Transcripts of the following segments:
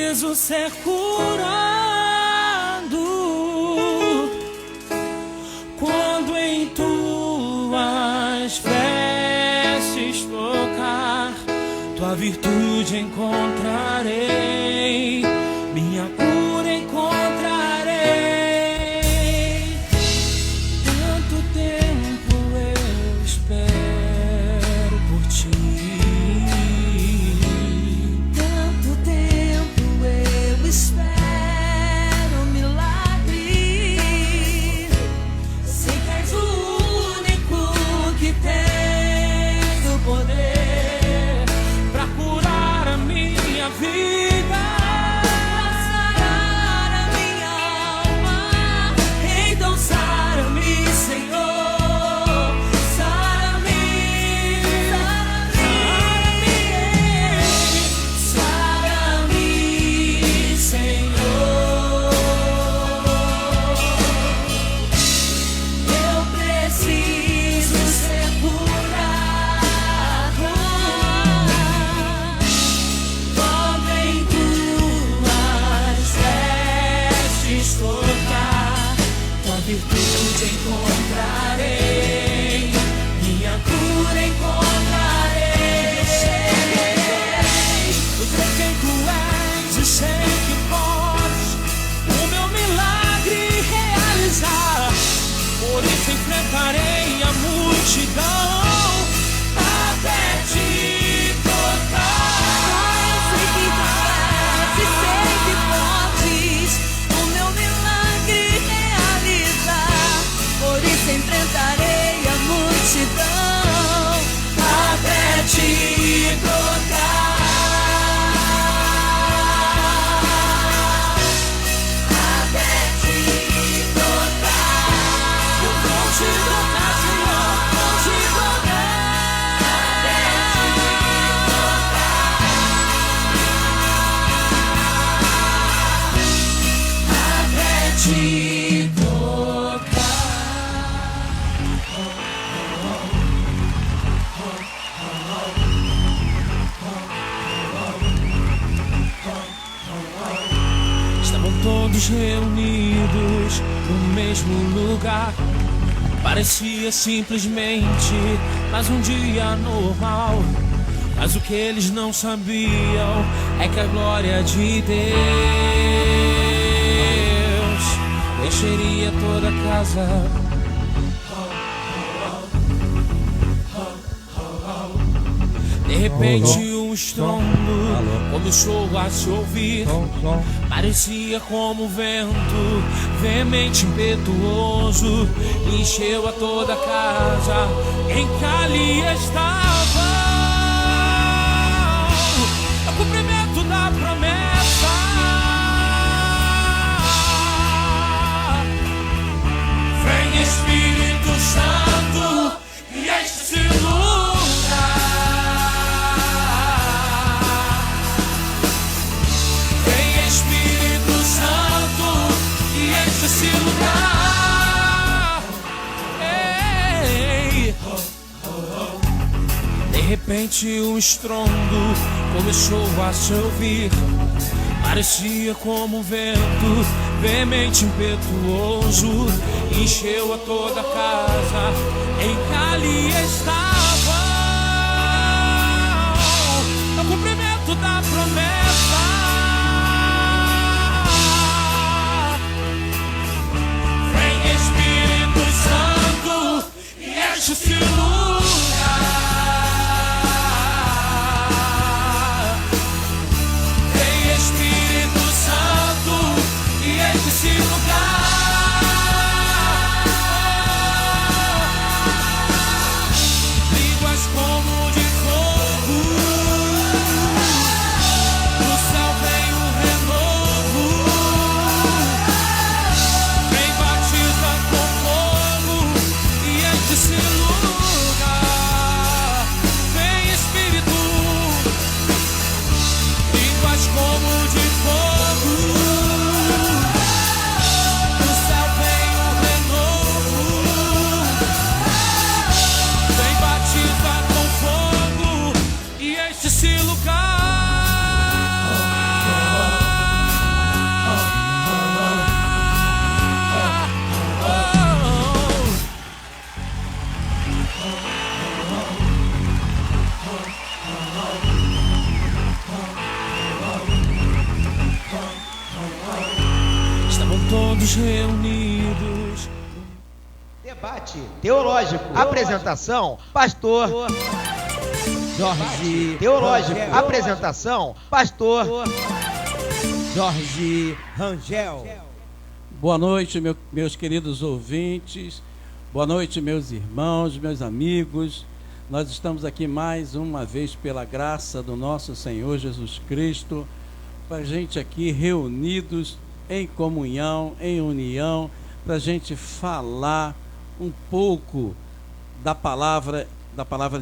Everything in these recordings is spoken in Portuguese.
preciso ser curado quando em tuas vestes tocar, tua virtude encontrarei, minha cura encontrarei. Tanto tempo eu espero por ti. Espero um milagre. Sei que és o único que tem o poder Pra curar a minha vida, pra sarar a minha alma. Então sara-me, Senhor, sara-me, sara-me, Senhor. Eu preciso ser curado quando em tuas vestes tocar, tua virtude encontrarei, minha cura encontrarei. eu sei quem tu és e sei que podes o meu milagre realizar. Por isso enfrentarei a multidão até te tocar. Sei que tu és e sei que podes o meu milagre realizar. Por isso enfrentarei a multidão até te tocar. Até te tocar. Eu vou te tocar, Senhor, vou te tocar. Até te Estavam todos reunidos no mesmo lugar. Parecia simplesmente mais um dia normal, mas o que eles não sabiam é que a glória de Deus encheria toda a casa. De repente um estrondo começou a se ouvir. Parecia como um vento veemente, impetuoso, encheu a toda a casa em que ali estava. É o cumprimento da promessa. Vem Espírito Santo e enche esse lugar. Vem Espírito Santo e enche esse lugar. Ei. De repente um estrondo começou a se ouvir. Parecia como um vento veemente, impetuoso, encheu a toda a casa em que ali estava. É o cumprimento da promessa. Vem Espírito Santo e enche esse lugar. Vem Espírito Santo e enche esse lugar. todos reunidos. Debate teológico. Apresentação, pastor Jorge. Teológico. Apresentação, pastor Jorge Rangel. Boa noite, meus queridos ouvintes. Boa noite, meus irmãos, meus amigos. Nós estamos aqui mais uma vez pela graça do nosso Senhor Jesus Cristo, para a gente aqui reunidos em comunhão, em união, para a gente falar um pouco da palavra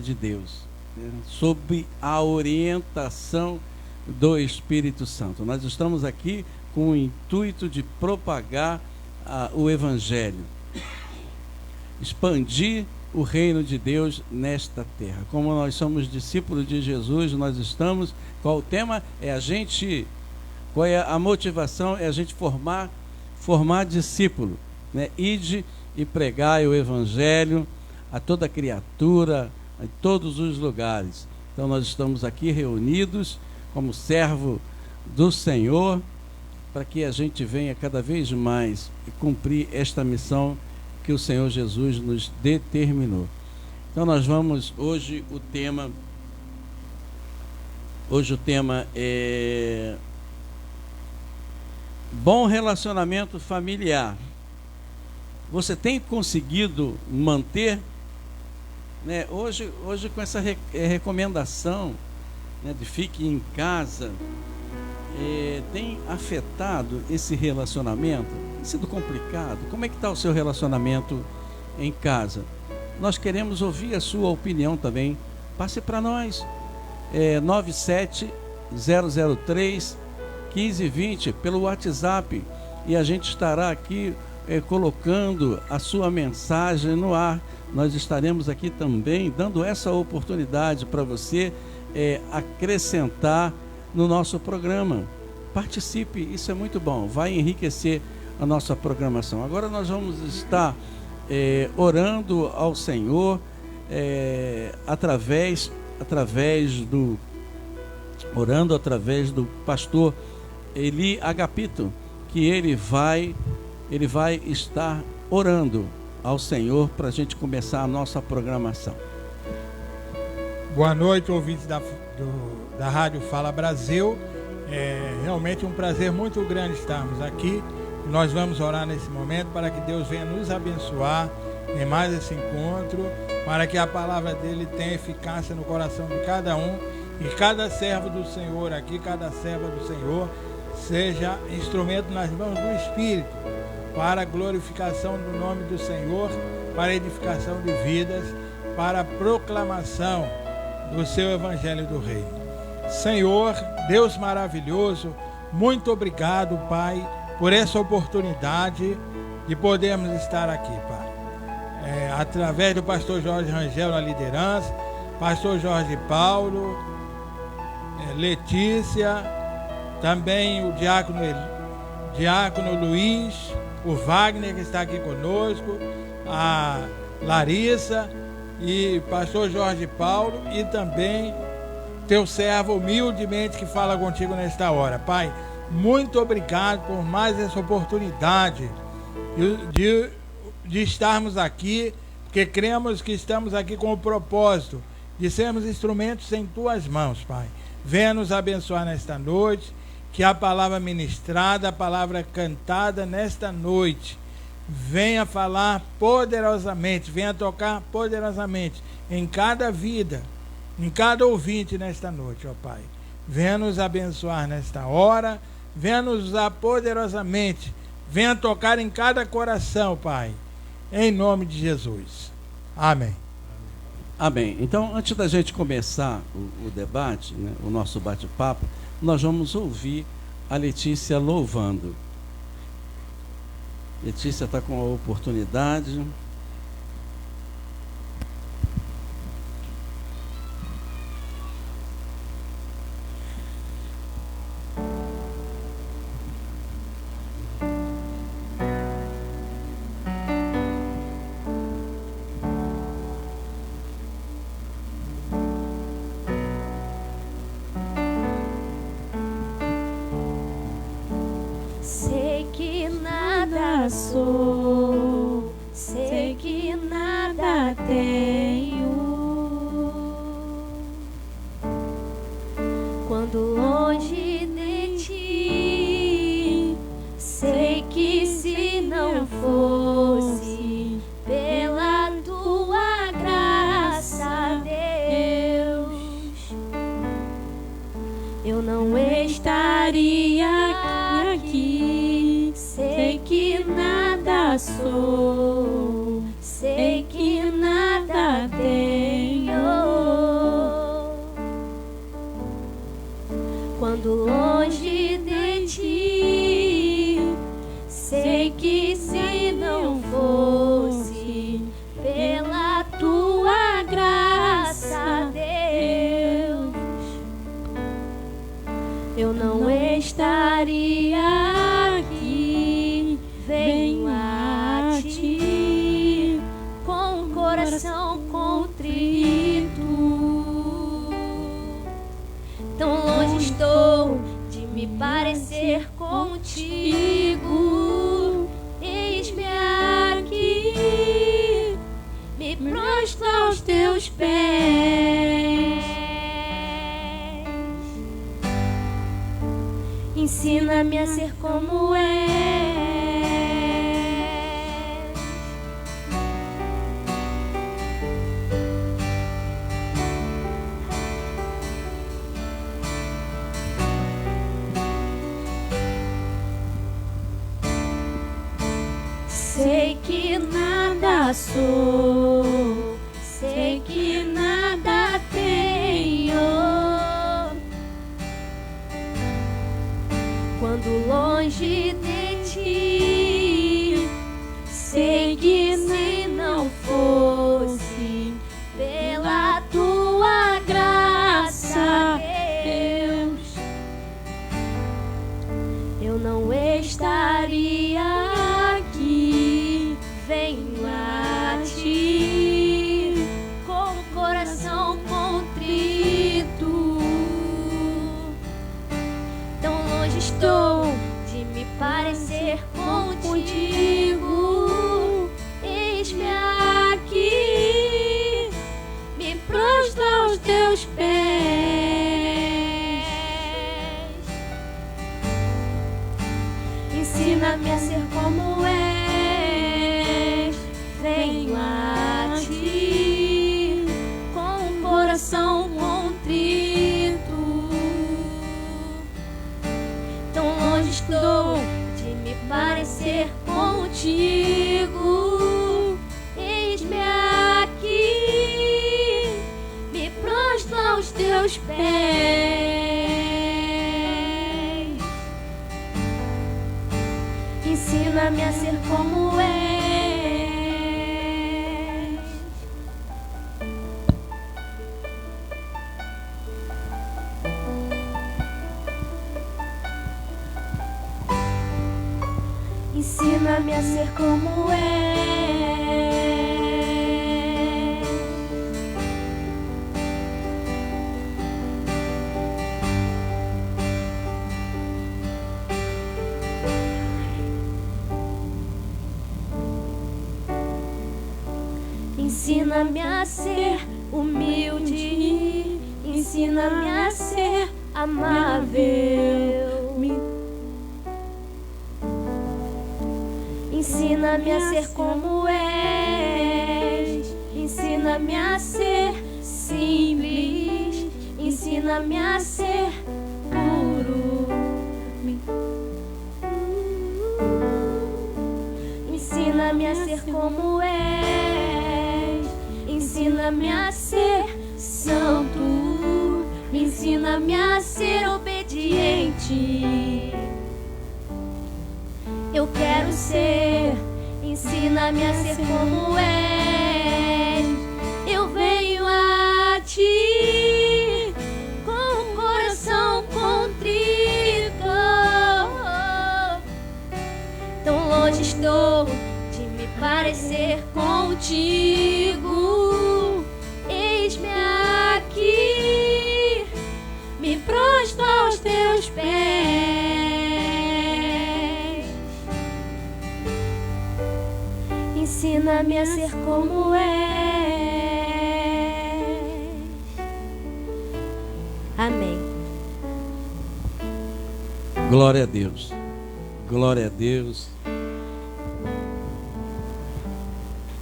de Deus, né, sob a orientação do Espírito Santo. Nós estamos aqui com o intuito de propagar o Evangelho, expandir o reino de Deus nesta terra. Como nós somos discípulos de Jesus, nós estamos, qual o tema? Qual é a motivação? É a gente formar discípulo, né? Ide e pregai o Evangelho a toda criatura, em todos os lugares. Então nós estamos aqui reunidos como servo do Senhor, para que a gente venha cada vez mais cumprir esta missão que o Senhor Jesus nos determinou. Então nós vamos, hoje o tema é bom relacionamento familiar. Você tem conseguido manter, né, hoje com essa recomendação, né, de fique em casa, tem afetado esse relacionamento? Tem sido complicado? Como é que está o seu relacionamento em casa? Nós queremos ouvir a sua opinião também. Passe para nós. 97003-1520 pelo WhatsApp, e a gente estará aqui colocando a sua mensagem no ar. Nós estaremos aqui também dando essa oportunidade para você acrescentar no nosso programa. Participe, isso é muito bom, vai enriquecer a nossa programação. Agora nós vamos estar orando ao Senhor através do pastor Eli Agapito, que ele vai estar orando ao Senhor para a gente começar a nossa programação. Boa noite, ouvintes da Rádio Fala Brasil. É realmente um prazer muito grande estarmos aqui. Nós vamos orar nesse momento para que Deus venha nos abençoar em mais esse encontro, para que a palavra dele tenha eficácia no coração de cada um, e cada servo do Senhor aqui, cada serva do Senhor, seja instrumento nas mãos do Espírito, para a glorificação do nome do Senhor, para a edificação de vidas, para a proclamação do seu Evangelho do Reino. Senhor, Deus maravilhoso, muito obrigado, Pai, por essa oportunidade de podermos estar aqui, Pai. Através do pastor Jorge Rangel na liderança, pastor Jorge Paulo, Letícia, também o diácono Luiz, o Wagner, que está aqui conosco, a Larissa e pastor Jorge Paulo, e também teu servo humildemente que fala contigo nesta hora. Pai, muito obrigado por mais essa oportunidade de estarmos aqui, porque cremos que estamos aqui com o propósito de sermos instrumentos em tuas mãos, Pai. Venha nos abençoar nesta noite, que a palavra ministrada, a palavra cantada nesta noite, venha falar poderosamente, venha tocar poderosamente em cada vida, em cada ouvinte nesta noite, ó Pai. Venha nos abençoar nesta hora, venha nos usar poderosamente, venha tocar em cada coração, Pai, em nome de Jesus. Amém. Amém. Então, antes da gente começar o debate, né, o nosso bate-papo, nós vamos ouvir a Letícia louvando. Letícia está com a oportunidade. Sei que nada nada sou, sei que nada tenho. Quando longe de ti, sei que se não fosse pela tua graça, Deus, eu não estaria aqui. Sei que nada sou, sei que nada tenho. Quando longe de ti, sei que se não fosse pela tua graça, Deus, eu não estaria aqui. Venho a ti com o coração contrito. Tão longe estou de me parecer contigo. Eis-me aqui, me prostro aos teus pés. Ensina-me a ser como és. Sei que nada sou, sei que nada tenho. Quando longe de ti, sei que se não fosse pela tua graça, Deus, eu não estaria aqui. Venho a ti com o coração contrito. Tão longe estou de me parecer contigo. Eis-me aqui, me prostro aos teus pés. Ensina-me a ser como és. Venho a ti com o coração contrito. Tão longe estou de me parecer contigo. Eis-me aqui, me prostro aos teus pés. Ensina-me a ser como és. Ensina-me a ser como és. Ensina-me a ser humilde, ensina-me a ser amável. Ensina-me a ser como és, ensina-me a ser simples, ensina-me a ser puro. Ensina-me a ser como és, ensina-me a ser santo, ensina-me a ser obediente. Eu quero ser, ensina-me a ser como és. Eu venho a ti com o coração contrito. Tão longe estou de me parecer contigo. Eis-me aqui, me prostro aos teus pés. ensina-me a ser como és. Amém. Glória a Deus. Glória a Deus.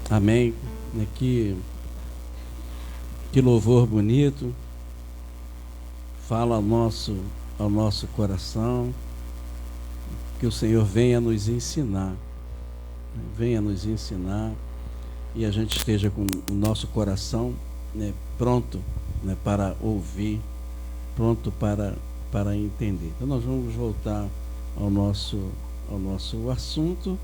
Amém. Que louvor bonito. Fala ao nosso coração. Que o Senhor venha nos ensinar. Venha nos ensinar. E a gente esteja com o nosso coração, né, pronto, né, para ouvir, pronto para entender. Então nós vamos voltar ao nosso assunto.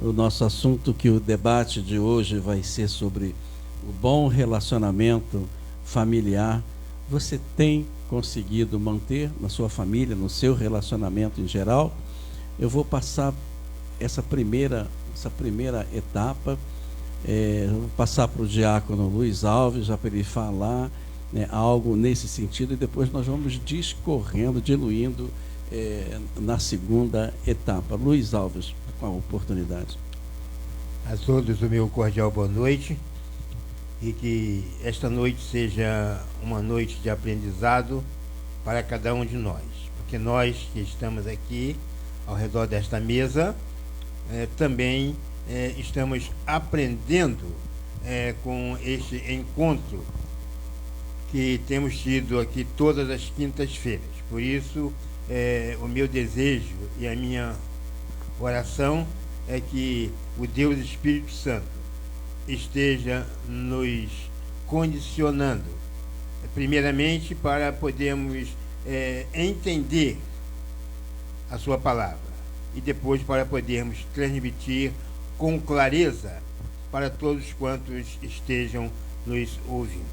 O nosso assunto, que o debate de hoje vai ser sobre o bom relacionamento familiar. Você tem conseguido manter na sua família, no seu relacionamento em geral? Eu vou passar essa primeira etapa, vou passar para o diácono Luiz Alves, já para ele falar, né, algo nesse sentido, e depois nós vamos discorrendo, diluindo na segunda etapa. Luiz Alves, com a oportunidade. A todos o meu cordial boa noite, e que esta noite seja uma noite de aprendizado para cada um de nós, porque nós que estamos aqui ao redor desta mesa também estamos aprendendo com este encontro que temos tido aqui todas as quintas-feiras. Por isso, o meu desejo e a minha oração é que o Deus Espírito Santo esteja nos condicionando, primeiramente para podermos entender a sua palavra, e depois para podermos transmitir com clareza para todos quantos estejam nos ouvindo.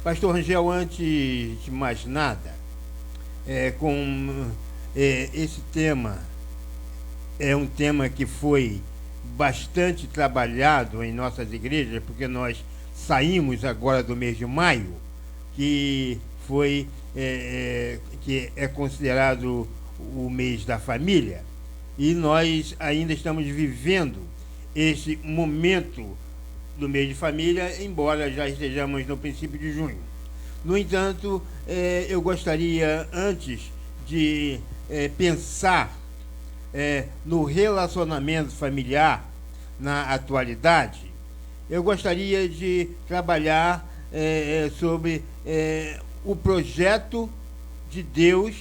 Pastor Rangel, antes de mais nada, esse tema é um tema que foi bastante trabalhado em nossas igrejas, porque nós saímos agora do mês de maio, que é considerado o mês da família, e nós ainda estamos vivendo esse momento do mês de família, embora já estejamos no princípio de junho. No entanto, eu gostaria, antes de pensar no relacionamento familiar na atualidade, eu gostaria de trabalhar sobre o projeto de Deus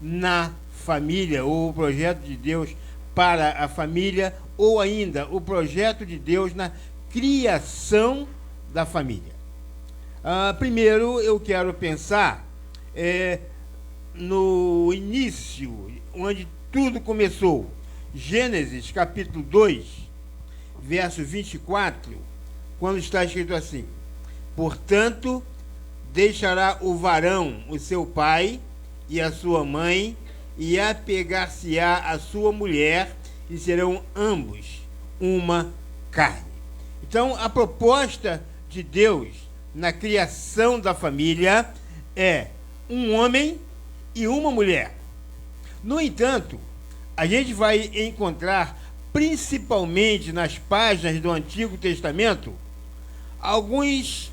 na família, ou o projeto de Deus para a família, ou ainda o projeto de Deus na criação da família. Primeiro, eu quero pensar no início, onde tudo começou. Gênesis capítulo 2, verso 24, quando está escrito assim: portanto, deixará o varão o seu pai e a sua mãe, e apegar-se-á a sua mulher, e serão ambos uma carne. Então, a proposta de Deus na criação da família é um homem e uma mulher. No entanto, a gente vai encontrar, principalmente nas páginas do Antigo Testamento, alguns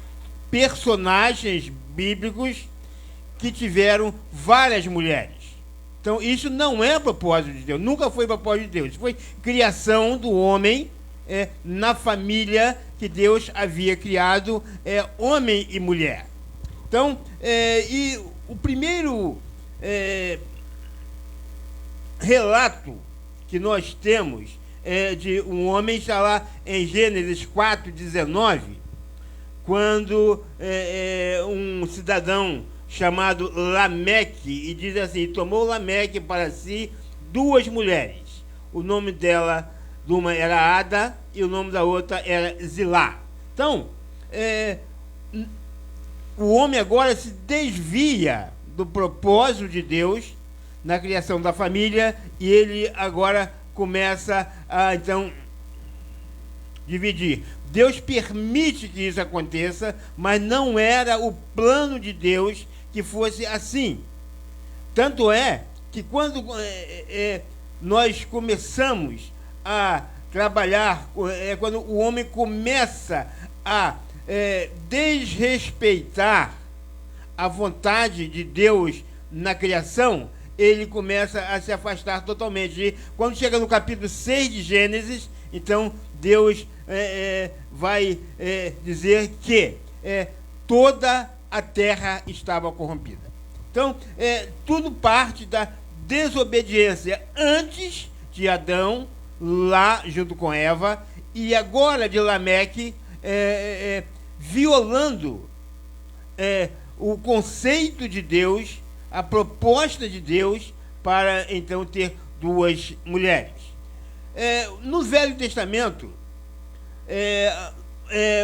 personagens bíblicos que tiveram várias mulheres. Então, isso não é propósito de Deus, nunca foi propósito de Deus. Foi criação do homem na família que Deus havia criado, homem e mulher. Então, e o primeiro relato que nós temos de um homem está lá em Gênesis 4:19, quando um cidadão chamado Lameque, e diz assim: tomou Lameque para si 2 mulheres. O nome dela, de uma era Ada, e o nome da outra era Zilá. Então, o homem agora se desvia do propósito de Deus na criação da família, e ele agora começa a, então, dividir. Deus permite que isso aconteça, mas não era o plano de Deus que fosse assim. Tanto é que quando nós começamos a trabalhar, é quando o homem começa a desrespeitar a vontade de Deus na criação, ele começa a se afastar totalmente. E quando chega no capítulo 6 de Gênesis, então Deus vai dizer que toda a terra estava corrompida. Então, tudo parte da desobediência antes de Adão, lá junto com Eva, e agora de Lameque, violando o conceito de Deus, a proposta de Deus para então ter duas mulheres. No Velho Testamento,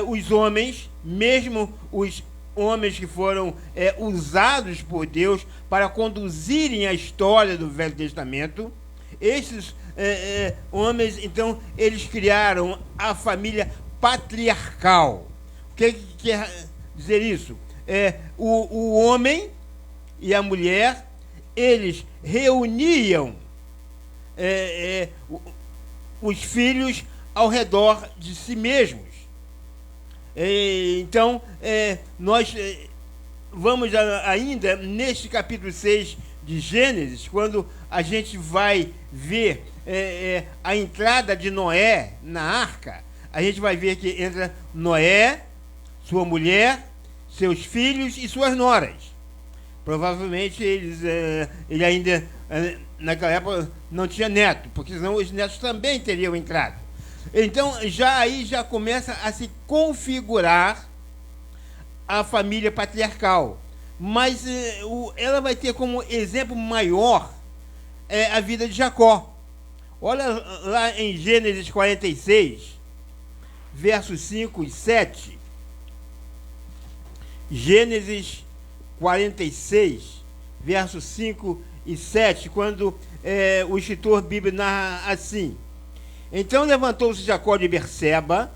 os homens, mesmo os homens que foram usados por Deus para conduzirem a história do Velho Testamento, esses homens, então, eles criaram a família patriarcal. O que quer dizer isso? O homem e a mulher, eles reuniam os filhos ao redor de si mesmos. Então, nós vamos ainda neste capítulo 6 de Gênesis, quando a gente vai ver a entrada de Noé na arca, a gente vai ver que entra Noé, sua mulher, seus filhos e suas noras. Provavelmente ele ainda, naquela época, não tinha neto, porque senão os netos também teriam entrado. Então, já começa a se configurar a família patriarcal. Mas ela vai ter como exemplo maior a vida de Jacó. Olha lá em Gênesis 46, versos 5 e 7. Gênesis 46, versos 5 e 7, quando o escritor bíblico narra assim: Então levantou-se Jacó de Berseba,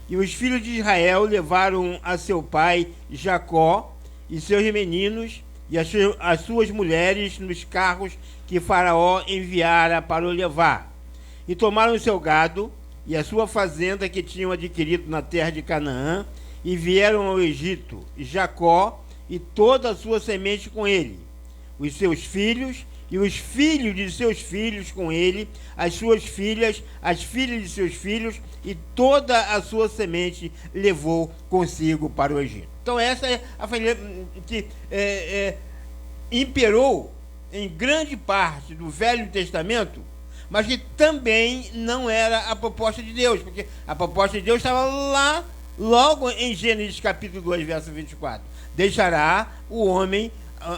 e os filhos de Israel levaram a seu pai Jacó e seus meninos e as suas mulheres nos carros que Faraó enviara para o levar. E tomaram o seu gado e a sua fazenda que tinham adquirido na terra de Canaã, e vieram ao Egito, Jacó e toda a sua semente com ele, os seus filhos e os filhos de seus filhos com ele, as suas filhas, as filhas de seus filhos, e toda a sua semente levou consigo para o Egito. Então essa é a família que imperou em grande parte do Velho Testamento, mas que também não era a proposta de Deus, porque a proposta de Deus estava lá, logo em Gênesis capítulo 2, verso 24. Deixará o homem,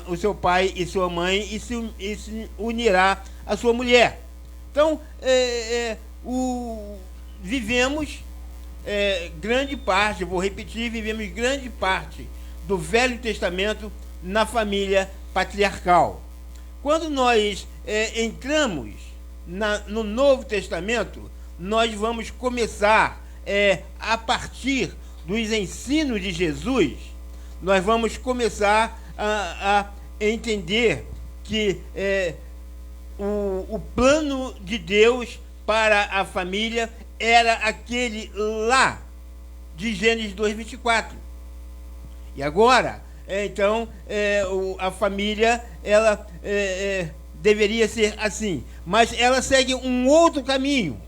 o seu pai e sua mãe, e se unirá à sua mulher. Então, vivemos grande parte, vou repetir, vivemos grande parte do Velho Testamento na família patriarcal. Quando nós entramos no Novo Testamento, nós vamos começar, a partir dos ensinos de Jesus, nós vamos começar a entender que o plano de Deus para a família era aquele lá de Gênesis 2:24. E agora, então, a família, ela deveria ser assim, mas ela segue um outro caminho.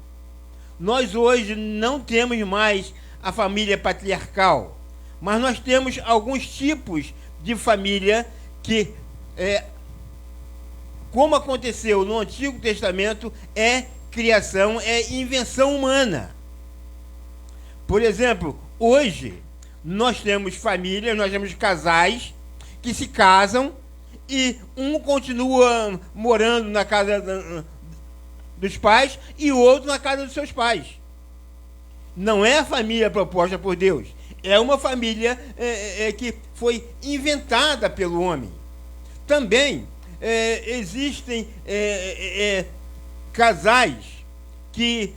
Nós hoje não temos mais a família patriarcal, mas nós temos alguns tipos de família que, como aconteceu no Antigo Testamento, criação, invenção humana. Por exemplo, hoje nós temos famílias, nós temos casais que se casam e um continua morando na casa dos pais e o outro na casa dos seus pais. Não é a família proposta por Deus. É uma família que foi inventada pelo homem. Também existem casais que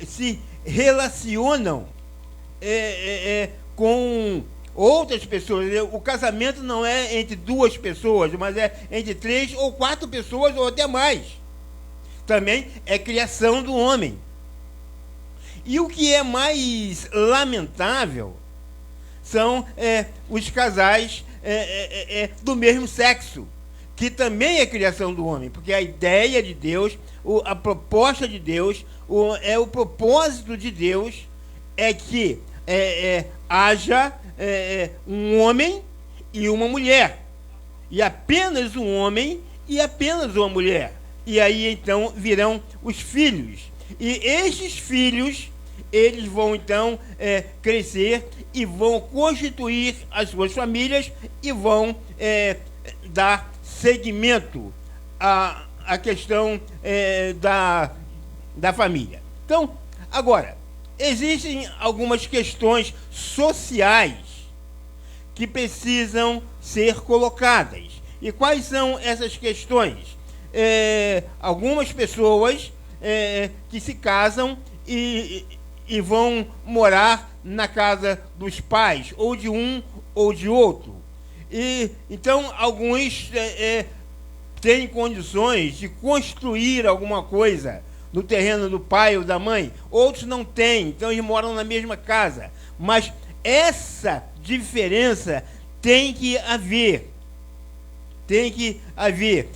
se relacionam com outras pessoas. O casamento não é entre duas pessoas, mas é entre 3 ou 4 pessoas ou até mais. Também é criação do homem. E o que é mais lamentável são os casais do mesmo sexo, que também é criação do homem, porque a ideia de Deus, a proposta de Deus, o propósito de Deus é que haja um homem e uma mulher, e apenas um homem e apenas uma mulher. E aí então virão os filhos. E estes filhos, eles vão então crescer e vão constituir as suas famílias e vão dar seguimento à questão da família. Então, agora, existem algumas questões sociais que precisam ser colocadas. E quais são essas questões? Algumas pessoas que se casam e vão morar na casa dos pais, ou de um ou de outro. E então alguns têm condições de construir alguma coisa no terreno do pai ou da mãe, outros não têm, então eles moram na mesma casa. Mas essa diferença tem que haver. Tem que haver.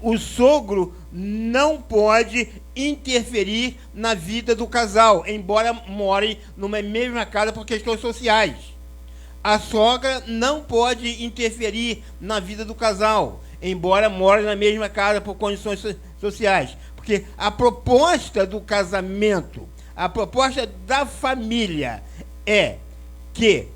O sogro não pode interferir na vida do casal, embora morem numa mesma casa por questões sociais. A sogra não pode interferir na vida do casal, embora morem na mesma casa por condições sociais. Porque a proposta do casamento, a proposta da família é que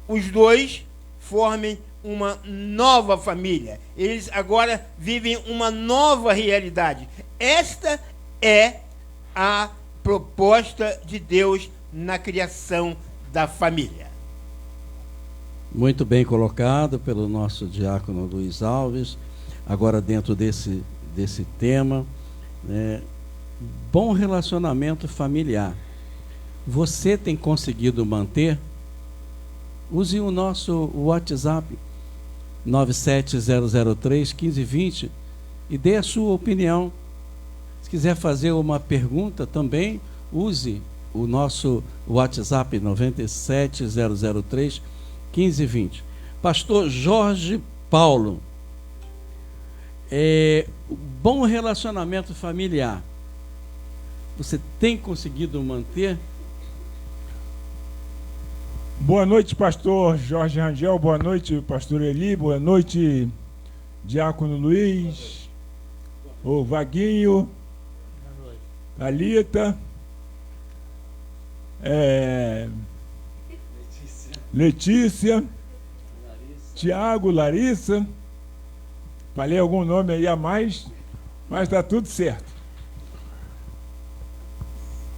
os dois formem uma nova família. Eles agora vivem uma nova realidade. Esta é a proposta de Deus na criação da família. Muito bem colocado pelo nosso diácono Luiz Alves. Agora, dentro desse tema, bom relacionamento familiar. Você tem conseguido manter? Use o nosso WhatsApp 97003-1520 e dê a sua opinião. Se quiser fazer uma pergunta também, use o nosso WhatsApp 97003-1520. Pastor Jorge Paulo, bom relacionamento familiar. Você tem conseguido manter? Boa noite, pastor Jorge Rangel, boa noite, pastor Eli, boa noite, diácono Luiz, o Vaguinho, Thalita, Letícia, Tiago, Larissa, falei algum nome aí a mais, mas está tudo certo.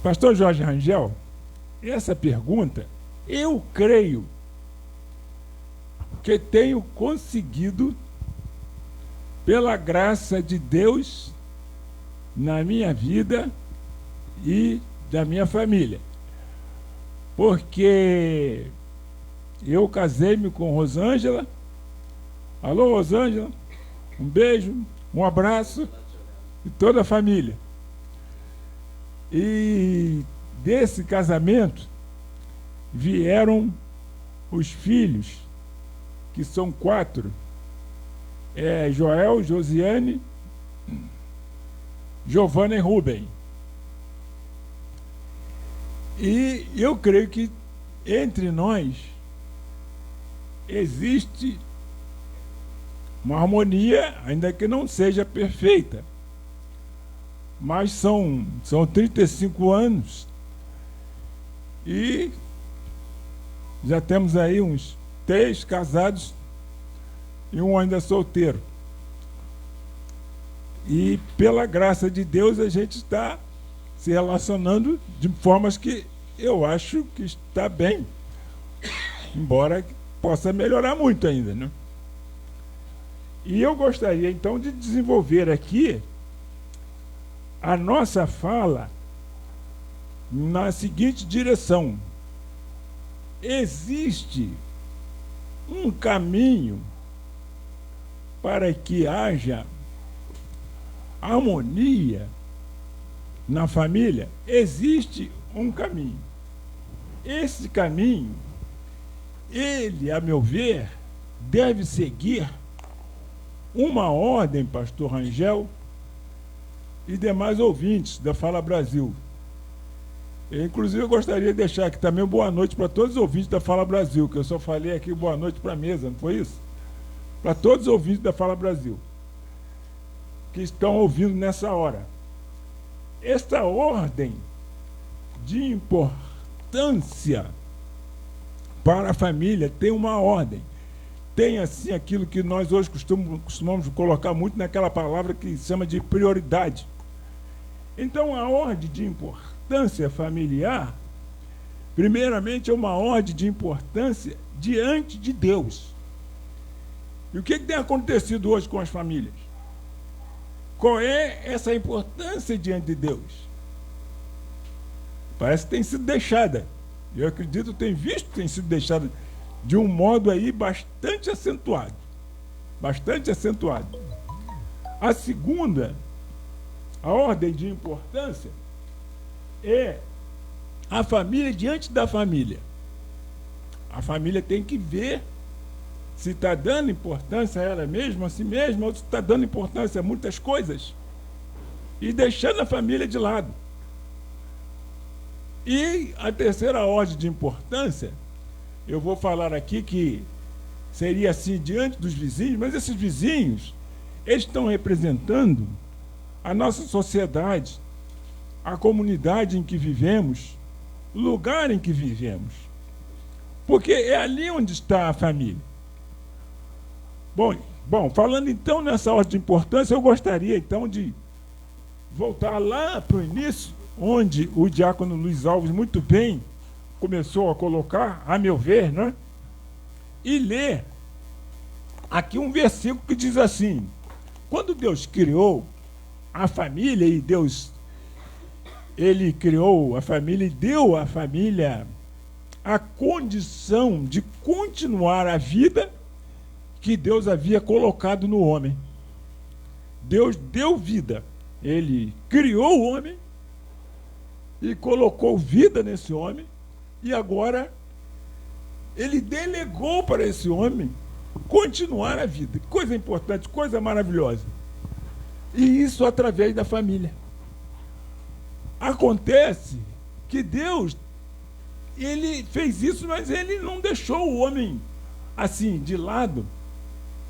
Pastor Jorge Rangel, essa pergunta, eu creio que tenho conseguido, pela graça de Deus, na minha vida e da minha família. Porque eu casei-me com Rosângela. Alô, Rosângela, um beijo, um abraço e toda a família. E desse casamento vieram os filhos, que são 4, Joel, Josiane, Giovana e Rubem. E eu creio que entre nós existe uma harmonia, ainda que não seja perfeita, mas são 35 anos e já temos aí uns 3 casados e um ainda solteiro. E pela graça de Deus a gente está se relacionando de formas que eu acho que está bem, embora possa melhorar muito ainda, né? E eu gostaria então de desenvolver aqui a nossa fala na seguinte direção: existe um caminho para que haja harmonia na família, existe um caminho. Esse caminho, ele, a meu ver, deve seguir uma ordem, pastor Rangel e demais ouvintes da Fala Brasil. Inclusive, eu gostaria de deixar aqui também boa noite para todos os ouvintes da Fala Brasil, que eu só falei aqui boa noite para a mesa, não foi isso? Para todos os ouvintes da Fala Brasil, que estão ouvindo nessa hora. Esta ordem de importância para a família tem uma ordem. Tem, assim, aquilo que nós hoje costumamos colocar muito naquela palavra que se chama de prioridade. Então, a ordem de importância familiar, primeiramente, é uma ordem de importância diante de Deus. E o que tem acontecido hoje com as famílias? Qual é essa importância diante de Deus? Parece que tem sido deixada. Eu acredito, tenho visto que tem sido deixada de um modo aí bastante acentuado. Bastante acentuado. A segunda, a ordem de importância, é a família diante da família. A família tem que ver se está dando importância a ela mesma, a si mesma, ou se está dando importância a muitas coisas, e deixando a família de lado. E a terceira ordem de importância, eu vou falar aqui que seria assim diante dos vizinhos, mas esses vizinhos, eles estão representando a nossa sociedade, a comunidade em que vivemos, o lugar em que vivemos. Porque é ali onde está a família. Bom, falando então nessa ordem de importância, eu gostaria então de voltar lá para o início, onde o diácono Luiz Alves muito bem começou a colocar, a meu ver, né? E ler aqui um versículo que diz assim: quando Deus criou a família, e Deus, ele criou a família e deu à família a condição de continuar a vida que Deus havia colocado no homem. Deus deu vida. Ele criou o homem e colocou vida nesse homem, e agora ele delegou para esse homem continuar a vida. Coisa importante, coisa maravilhosa. E isso através da família. Acontece que Deus, ele fez isso, mas ele não deixou o homem assim, de lado.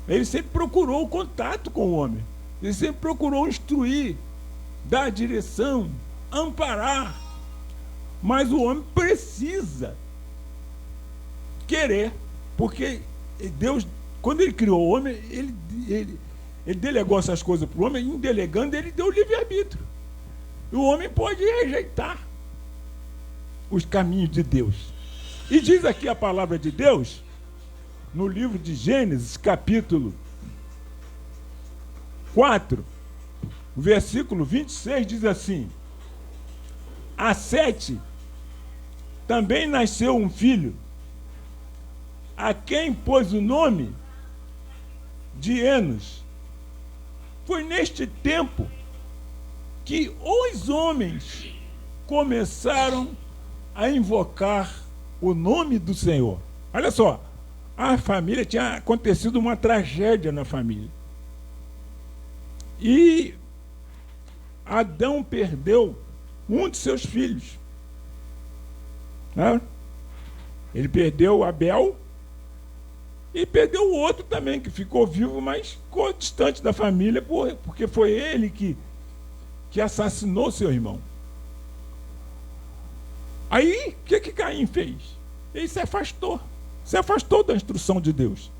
Ele sempre procurou o contato com o homem. Ele sempre procurou instruir, dar direção, amparar. Mas o homem precisa querer, porque Deus, quando ele criou o homem, ele delegou essas coisas para o homem, e em delegando, ele deu livre-arbítrio. E o homem pode rejeitar os caminhos de Deus. E diz aqui a palavra de Deus, no livro de Gênesis, capítulo 4, versículo 26, diz assim: a Sete também nasceu um filho, a quem pôs o nome de Enos. Foi neste tempo que os homens começaram a invocar o nome do Senhor. Olha só, a família, tinha acontecido uma tragédia na família. E Adão perdeu um de seus filhos. Né? Ele perdeu Abel e perdeu o outro também, que ficou vivo, mas ficou distante da família, porque foi ele que assassinou seu irmão. Aí, o que Caim fez? Ele se afastou da instrução de Deus.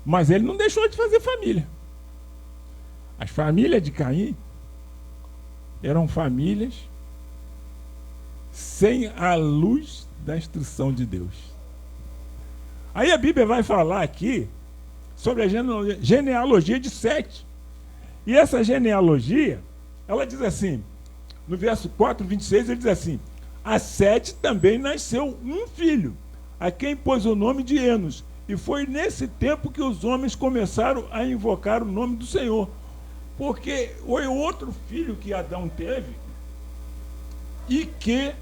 Mas ele não deixou de fazer família. As famílias de Caim eram famílias sem a luz da instrução de Deus. Aí a Bíblia vai falar aqui sobre a genealogia de Sete. E essa genealogia, ela diz assim, no verso 4, 26, ele diz assim: a Sete também nasceu um filho, a quem pôs o nome de Enos. E foi nesse tempo que os homens começaram a invocar o nome do Senhor. Porque o outro filho que Adão teve, e que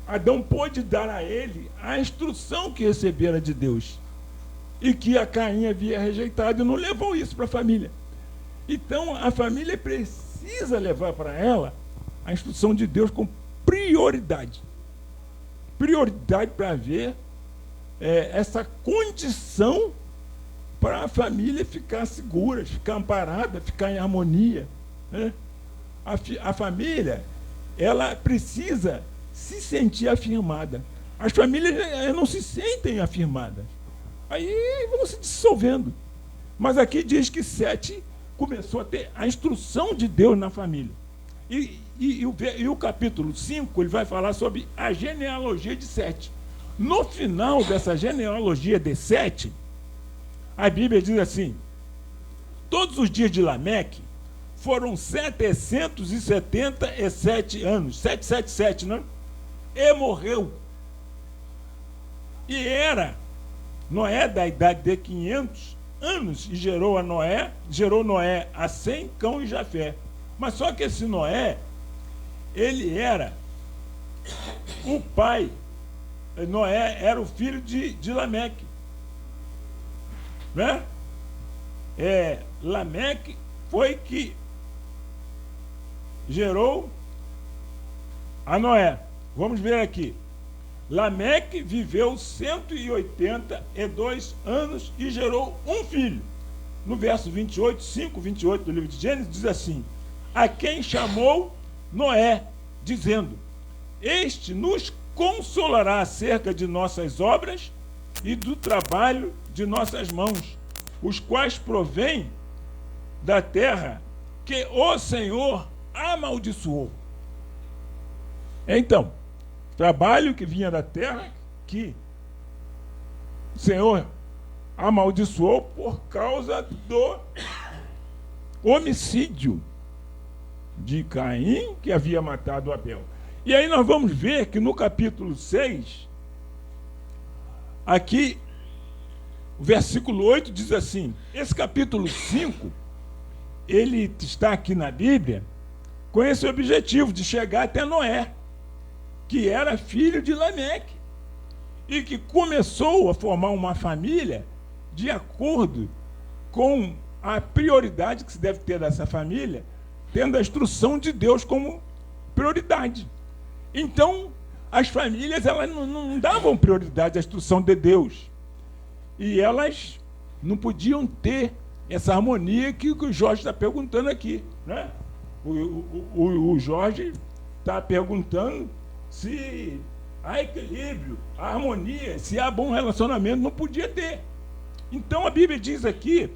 Adão pôde dar a ele a instrução que recebera de Deus e que a Caim havia rejeitado e não levou isso para a família. Então a família precisa levar para ela a instrução de Deus com prioridade. Prioridade para ver essa condição para a família ficar segura, ficar amparada, ficar em harmonia, né? A família, ela precisa se sentir afirmada. As famílias não se sentem afirmadas. Aí vão se dissolvendo. Mas aqui diz que Sete começou a ter a instrução de Deus na família. E o capítulo 5, ele vai falar sobre a genealogia de Sete. No final dessa genealogia de Sete, a Bíblia diz assim: todos os dias de Lameque foram 777 anos, 777, não? E morreu. E era Noé da idade de 500 anos, e gerou Noé a Sem, Cão e Jafé. Mas só que esse Noé, ele era o pai, Noé era o filho de Lameque, né? Lameque foi que gerou a Noé. Vamos ver aqui. Lameque viveu 182 anos e gerou um filho. No verso 5:28 do livro de Gênesis, diz assim: a quem chamou Noé, dizendo: este nos consolará acerca de nossas obras e do trabalho de nossas mãos, os quais provêm da terra que o Senhor amaldiçoou. Então, trabalho que vinha da terra que o Senhor amaldiçoou por causa do homicídio de Caim, que havia matado Abel. E aí nós vamos ver que no capítulo 6, aqui, o versículo 8 diz assim, esse capítulo 5, ele está aqui na Bíblia com esse objetivo de chegar até Noé, que era filho de Lameque, e que começou a formar uma família de acordo com a prioridade que se deve ter dessa família, tendo a instrução de Deus como prioridade. Então, as famílias elas não davam prioridade à instrução de Deus, e elas não podiam ter essa harmonia que o Jorge está perguntando aqui, né? O Jorge está perguntando se há equilíbrio, há harmonia, se há bom relacionamento. Não podia ter. Então a Bíblia diz aqui,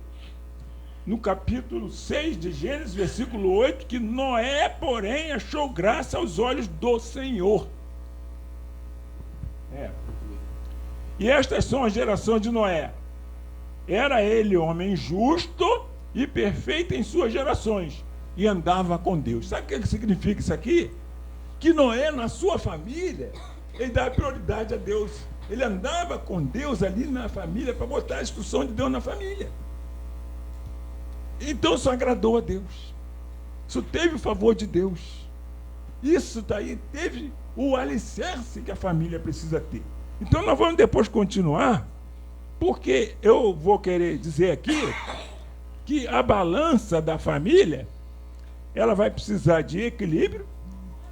no capítulo 6 de Gênesis, versículo 8, que Noé, porém, achou graça aos olhos do Senhor. E estas são as gerações de Noé. Era ele homem justo e perfeito em suas gerações, e andava com Deus. Sabe o que significa isso aqui? Que Noé, na sua família, ele dava prioridade a Deus. Ele andava com Deus ali na família para botar a instrução de Deus na família. Então isso agradou a Deus. Isso teve o favor de Deus. Isso daí teve o alicerce que a família precisa ter. Então nós vamos depois continuar, porque eu vou querer dizer aqui que a balança da família, ela vai precisar de equilíbrio,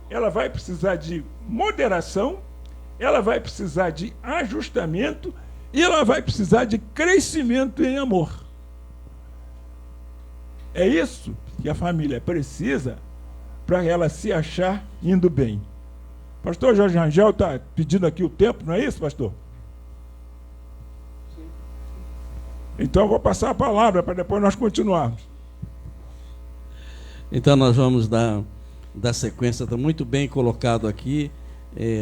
ela vai precisar de moderação, ela vai precisar de ajustamento e ela vai precisar de crescimento em amor. É isso que a família precisa para ela se achar indo bem. Pastor Jorge Rangel está pedindo aqui o tempo, não é isso, pastor? Sim. Então eu vou passar a palavra para depois nós continuarmos. Então nós vamos dar sequência, está muito bem colocado aqui,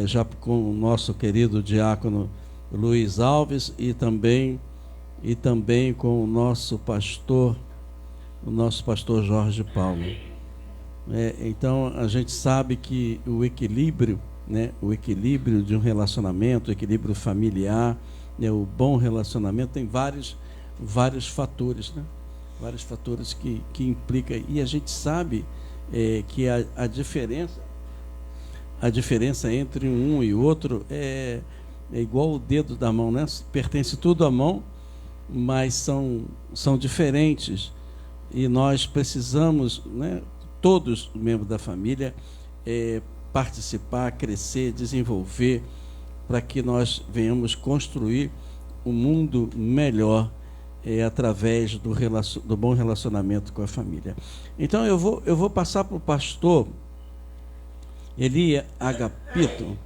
já com o nosso querido diácono Luiz Alves e também com o nosso pastor Jorge Paulo. Então a gente sabe que o equilíbrio, né, o equilíbrio de um relacionamento, o equilíbrio familiar, né, o bom relacionamento tem vários fatores, né? Vários fatores que implicam, e a gente sabe que a a diferença entre um e outro é igual o dedo da mão, né? Pertence tudo à mão, mas são diferentes. E nós precisamos, né, todos os membros da família, participar, crescer, desenvolver, para que nós venhamos construir um mundo melhor através do bom relacionamento com a família. Então eu vou passar para o pastor Eli Agapito,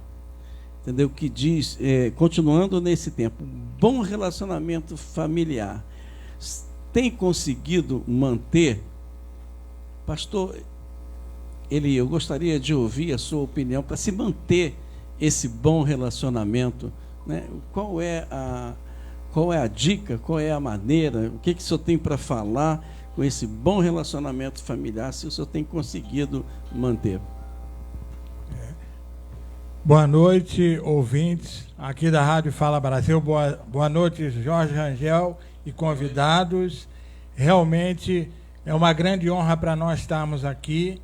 entendeu? Que diz, continuando nesse tempo, bom relacionamento familiar. Tem conseguido manter? Pastor Eli, eu gostaria de ouvir a sua opinião para se manter esse bom relacionamento, né? Qual é a dica, qual é a maneira, o que o senhor tem para falar com esse bom relacionamento familiar, se o senhor tem conseguido manter? Boa noite, ouvintes aqui da Rádio Fala Brasil. Boa noite, Jorge Rangel e convidados. Realmente é uma grande honra para nós estarmos aqui,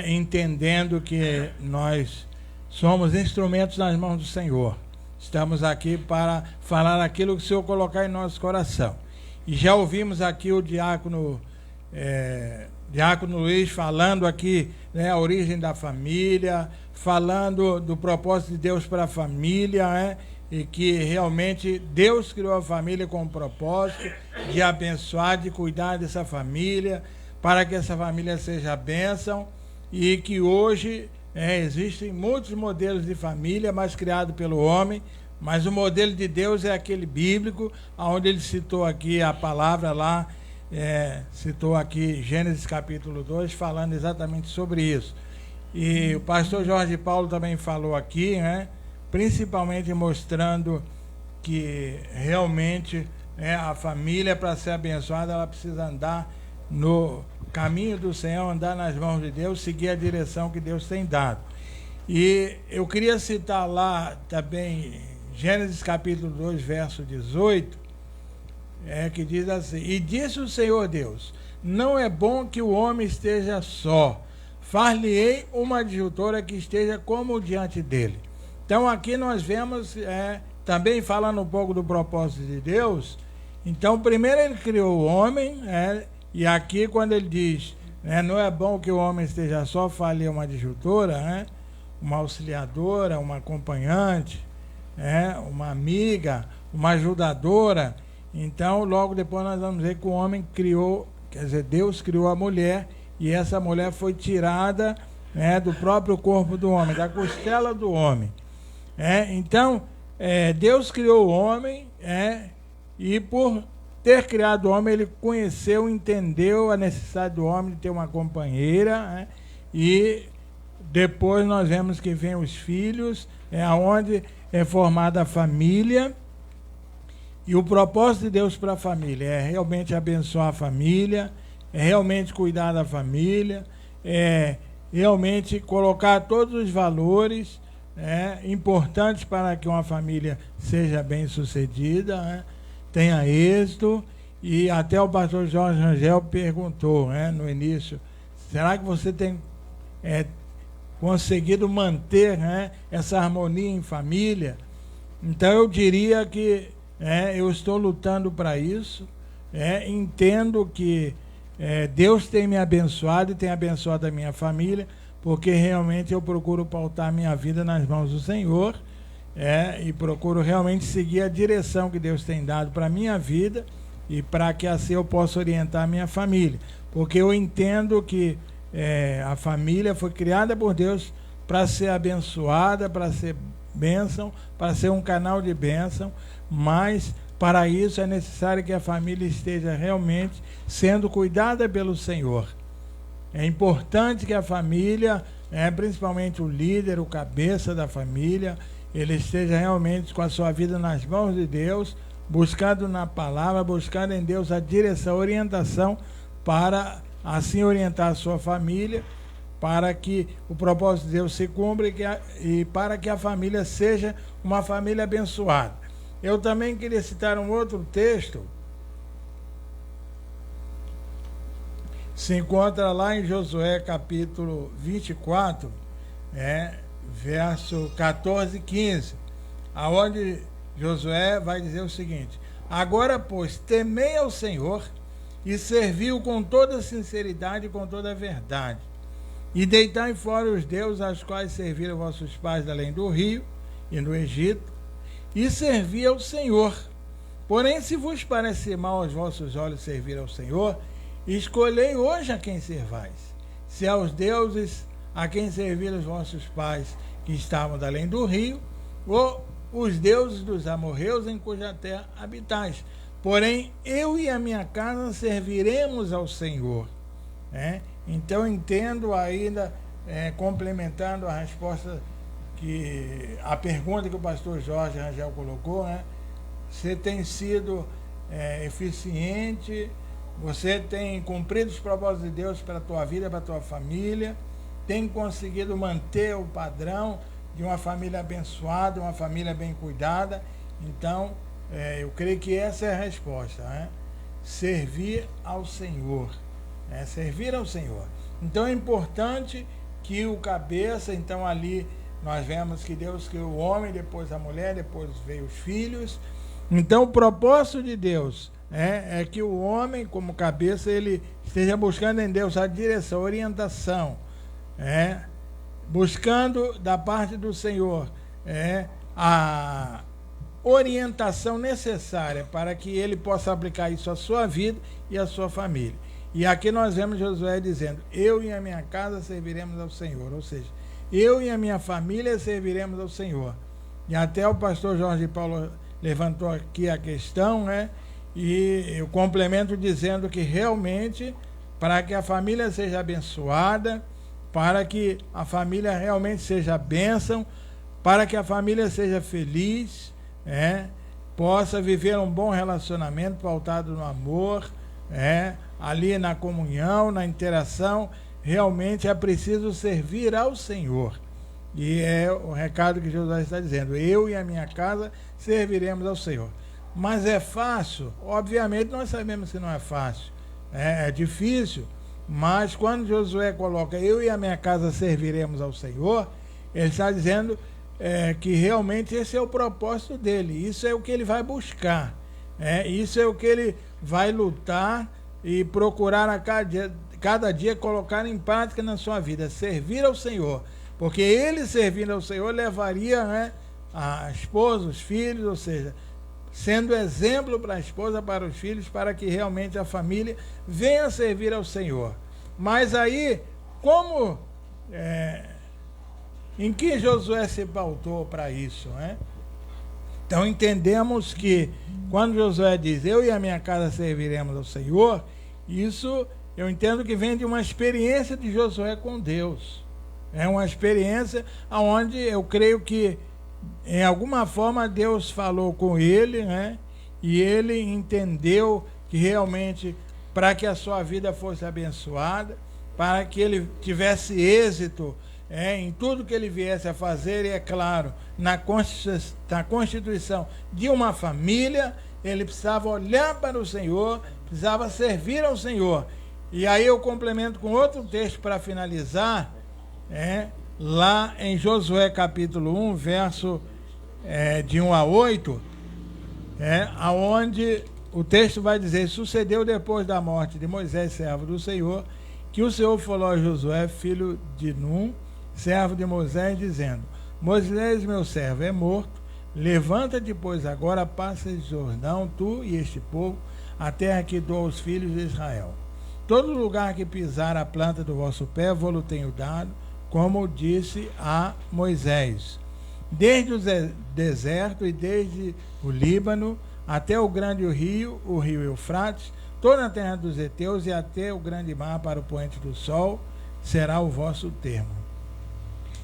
entendendo que nós somos instrumentos nas mãos do Senhor. Estamos aqui para falar aquilo que o Senhor colocar em nosso coração. E já ouvimos aqui o diácono Luiz falando aqui, né, a origem da família, falando do propósito de Deus para a família, e que realmente Deus criou a família com o propósito de abençoar, de cuidar dessa família, para que essa família seja bênção, e que hoje existem muitos modelos de família, mas criados pelo homem, mas o modelo de Deus é aquele bíblico, onde ele citou aqui a palavra lá, citou aqui Gênesis capítulo 2, falando exatamente sobre isso. E o pastor Jorge Paulo também falou aqui, principalmente mostrando que realmente a família, para ser abençoada, ela precisa andar no caminho do Senhor, andar nas mãos de Deus, seguir a direção que Deus tem dado. E eu queria citar lá também Gênesis capítulo 2, verso 18, que diz assim: e disse o Senhor Deus, não é bom que o homem esteja só, far-lhe-ei uma adjutora que esteja como diante dele. Então aqui nós vemos, também falando um pouco do propósito de Deus. Então primeiro ele criou o homem, e aqui quando ele diz, não é bom que o homem esteja só, far-lhe uma adjutora, uma auxiliadora, uma acompanhante, uma amiga, uma ajudadora. Então logo depois nós vamos ver que o homem criou, quer dizer, Deus criou a mulher, e essa mulher foi tirada do próprio corpo do homem, da costela do homem. Então, Deus criou o homem, e por ter criado o homem, ele conheceu, entendeu a necessidade do homem de ter uma companheira, e depois nós vemos que vem os filhos, onde é formada a família. E o propósito de Deus para a família é realmente abençoar a família, é realmente cuidar da família, é realmente colocar todos os valores importantes para que uma família seja bem sucedida, tenha êxito. E até o pastor Jorge Rangel perguntou no início, será que você tem conseguido manter essa harmonia em família? Então eu diria que eu estou lutando para isso, entendo que Deus tem me abençoado e tem abençoado a minha família, porque realmente eu procuro pautar minha vida nas mãos do Senhor, e procuro realmente seguir a direção que Deus tem dado para a minha vida, e para que assim eu possa orientar a minha família, porque eu entendo que a família foi criada por Deus para ser abençoada, para ser bênção, para ser um canal de bênção, mas para isso é necessário que a família esteja realmente sendo cuidada pelo Senhor. É importante que a família, principalmente o líder, o cabeça da família, ele esteja realmente com a sua vida nas mãos de Deus, buscando na palavra, buscando em Deus a direção, a orientação, para assim orientar a sua família, para que o propósito de Deus se cumpra e para que a família seja uma família abençoada. Eu também queria citar um outro texto, se encontra lá em Josué capítulo 24, verso 14 e 15, aonde Josué vai dizer o seguinte: agora, pois, temei ao Senhor e servi-o com toda sinceridade e com toda verdade, e deitai fora os deuses aos quais serviram vossos pais além do rio e no Egito, e servi ao Senhor. Porém, se vos parecer mal aos vossos olhos servir ao Senhor, escolhei hoje a quem servais, se aos deuses a quem serviram os vossos pais que estavam além do rio, ou os deuses dos amorreus em cuja terra habitais. Porém, eu e a minha casa serviremos ao Senhor. Então, entendo ainda, complementando a resposta, a pergunta que o pastor Jorge Rangel colocou, você tem sido eficiente, você tem cumprido os propósitos de Deus para a tua vida, para a tua família, tem conseguido manter o padrão de uma família abençoada, uma família bem cuidada. Então, eu creio que essa é a resposta, servir ao Senhor, servir ao Senhor. Então é importante que o cabeça, então ali nós vemos que Deus criou o homem, depois a mulher, depois veio os filhos. Então o propósito de Deus é que o homem, como cabeça, ele esteja buscando em Deus a direção, a orientação, buscando da parte do Senhor a orientação necessária para que ele possa aplicar isso à sua vida e à sua família. E aqui nós vemos Josué dizendo: eu e a minha casa serviremos ao Senhor, ou seja, eu e a minha família serviremos ao Senhor. E até o pastor Jorge Paulo levantou aqui a questão, e eu complemento dizendo que realmente, para que a família seja abençoada, para que a família realmente seja bênção, para que a família seja feliz, possa viver um bom relacionamento pautado no amor, ali na comunhão, na interação, realmente é preciso servir ao Senhor. E é o recado que Josué está dizendo: eu e a minha casa serviremos ao Senhor. Mas é fácil? Obviamente nós sabemos que não é fácil, é difícil, mas quando Josué coloca eu e a minha casa serviremos ao Senhor, ele está dizendo que realmente esse é o propósito dele, isso é o que ele vai buscar, isso é o que ele vai lutar e procurar a cada dia colocar em prática na sua vida, servir ao Senhor, porque ele servindo ao Senhor levaria a esposa, os filhos, ou seja, sendo exemplo para a esposa, para os filhos, para que realmente a família venha servir ao Senhor. Mas aí, como em que Josué se pautou para isso, Então entendemos que quando Josué diz eu e a minha casa serviremos ao Senhor, isso eu entendo que vem de uma experiência de Josué com Deus. É uma experiência onde eu creio que em alguma forma Deus falou com ele, e ele entendeu que realmente para que a sua vida fosse abençoada, para que ele tivesse êxito em tudo que ele viesse a fazer, e é claro, na constituição de uma família, ele precisava olhar para o Senhor, precisava servir ao Senhor. E aí eu complemento com outro texto para finalizar, lá em Josué capítulo 1, verso de 1 a 8, aonde o texto vai dizer: sucedeu depois da morte de Moisés, servo do Senhor, que o Senhor falou a Josué, filho de Num, servo de Moisés, dizendo: Moisés, meu servo, é morto, levanta-te, pois agora passa de Jordão, tu e este povo, a terra que dou aos filhos de Israel. Todo lugar que pisar a planta do vosso pé, vou-lo tenho dado, como disse a Moisés. Desde o deserto e desde o Líbano, até o grande rio, o rio Eufrates, toda a terra dos heteus e até o grande mar para o poente do sol, será o vosso termo.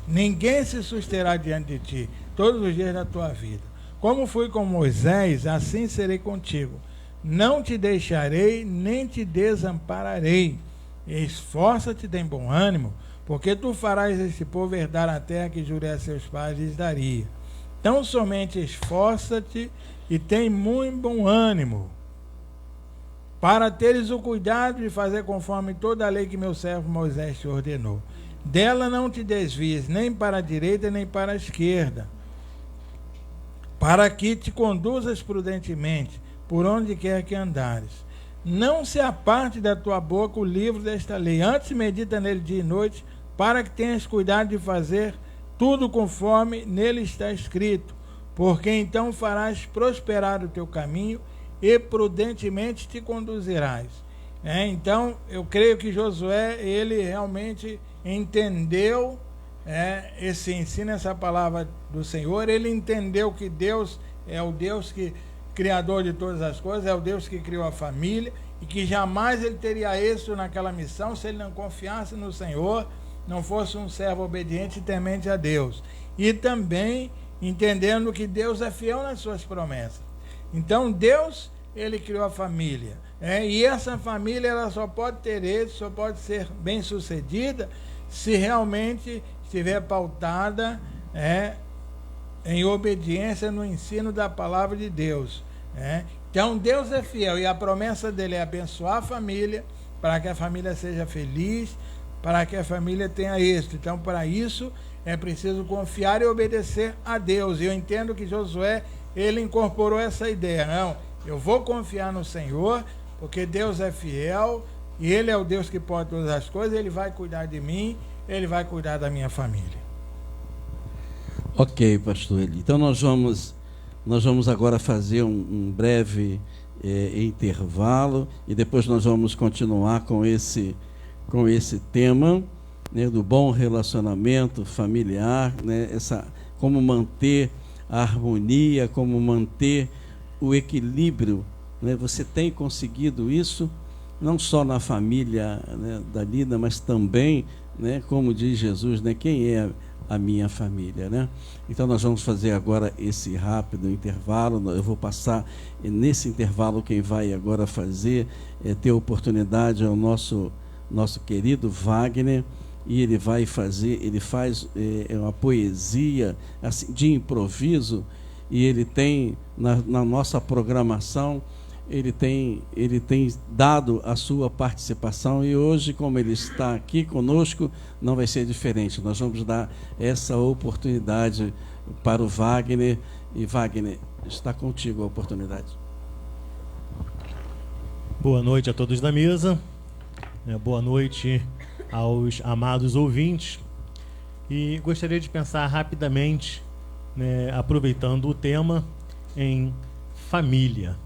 Ninguém se susterá diante de ti todos os dias da tua vida. Como fui com Moisés, assim serei contigo. Não te deixarei, nem te desampararei. Esforça-te, tem bom ânimo, porque tu farás este povo herdar a terra que jurei a seus pais lhes daria. Então somente esforça-te e tem muito bom ânimo, para teres o cuidado de fazer conforme toda a lei que meu servo Moisés te ordenou. Dela não te desvies, nem para a direita, nem para a esquerda, para que te conduzas prudentemente, por onde quer que andares. Não se aparte da tua boca o livro desta lei, antes medita nele dia e noite, para que tenhas cuidado de fazer tudo conforme nele está escrito, porque então farás prosperar o teu caminho e prudentemente te conduzirás. Então, eu creio que Josué, ele realmente entendeu esse ensino, essa palavra do Senhor. Ele entendeu que Deus é o Deus que criador de todas as coisas, é o Deus que criou a família, e que jamais ele teria êxito naquela missão se ele não confiasse no Senhor, não fosse um servo obediente e temente a Deus. E também entendendo que Deus é fiel nas suas promessas. Então Deus, ele criou a família, e essa família ela só pode ter êxito, só pode ser bem sucedida se realmente estiver pautada em obediência no ensino da palavra de Deus. Então Deus é fiel, e a promessa dele é abençoar a família, para que a família seja feliz, para que a família tenha êxito. Então, para isso é preciso confiar e obedecer a Deus. E eu entendo que Josué, ele incorporou essa ideia. Não, eu vou confiar no Senhor, porque Deus é fiel, e ele é o Deus que pode todas as coisas. Ele vai cuidar de mim, ele vai cuidar da minha família. Ok, pastor Eli. Então nós vamos agora fazer um breve intervalo, e depois nós vamos continuar com esse tema, do bom relacionamento familiar, como manter a harmonia, como manter o equilíbrio. Você tem conseguido isso, não só na família da Lida, mas também, como diz Jesus, quem é a minha família, Então nós vamos fazer agora esse rápido intervalo. Eu vou passar nesse intervalo, quem vai agora fazer ter oportunidade ao nosso querido Wagner, e ele faz uma poesia assim, de improviso, e ele tem na nossa programação, ele tem dado a sua participação, e hoje, como ele está aqui conosco, não vai ser diferente. Nós vamos dar essa oportunidade para o Wagner, e Wagner, está contigo a oportunidade. Boa noite a todos da mesa, boa noite aos amados ouvintes, e gostaria de pensar rapidamente, aproveitando o tema, em família.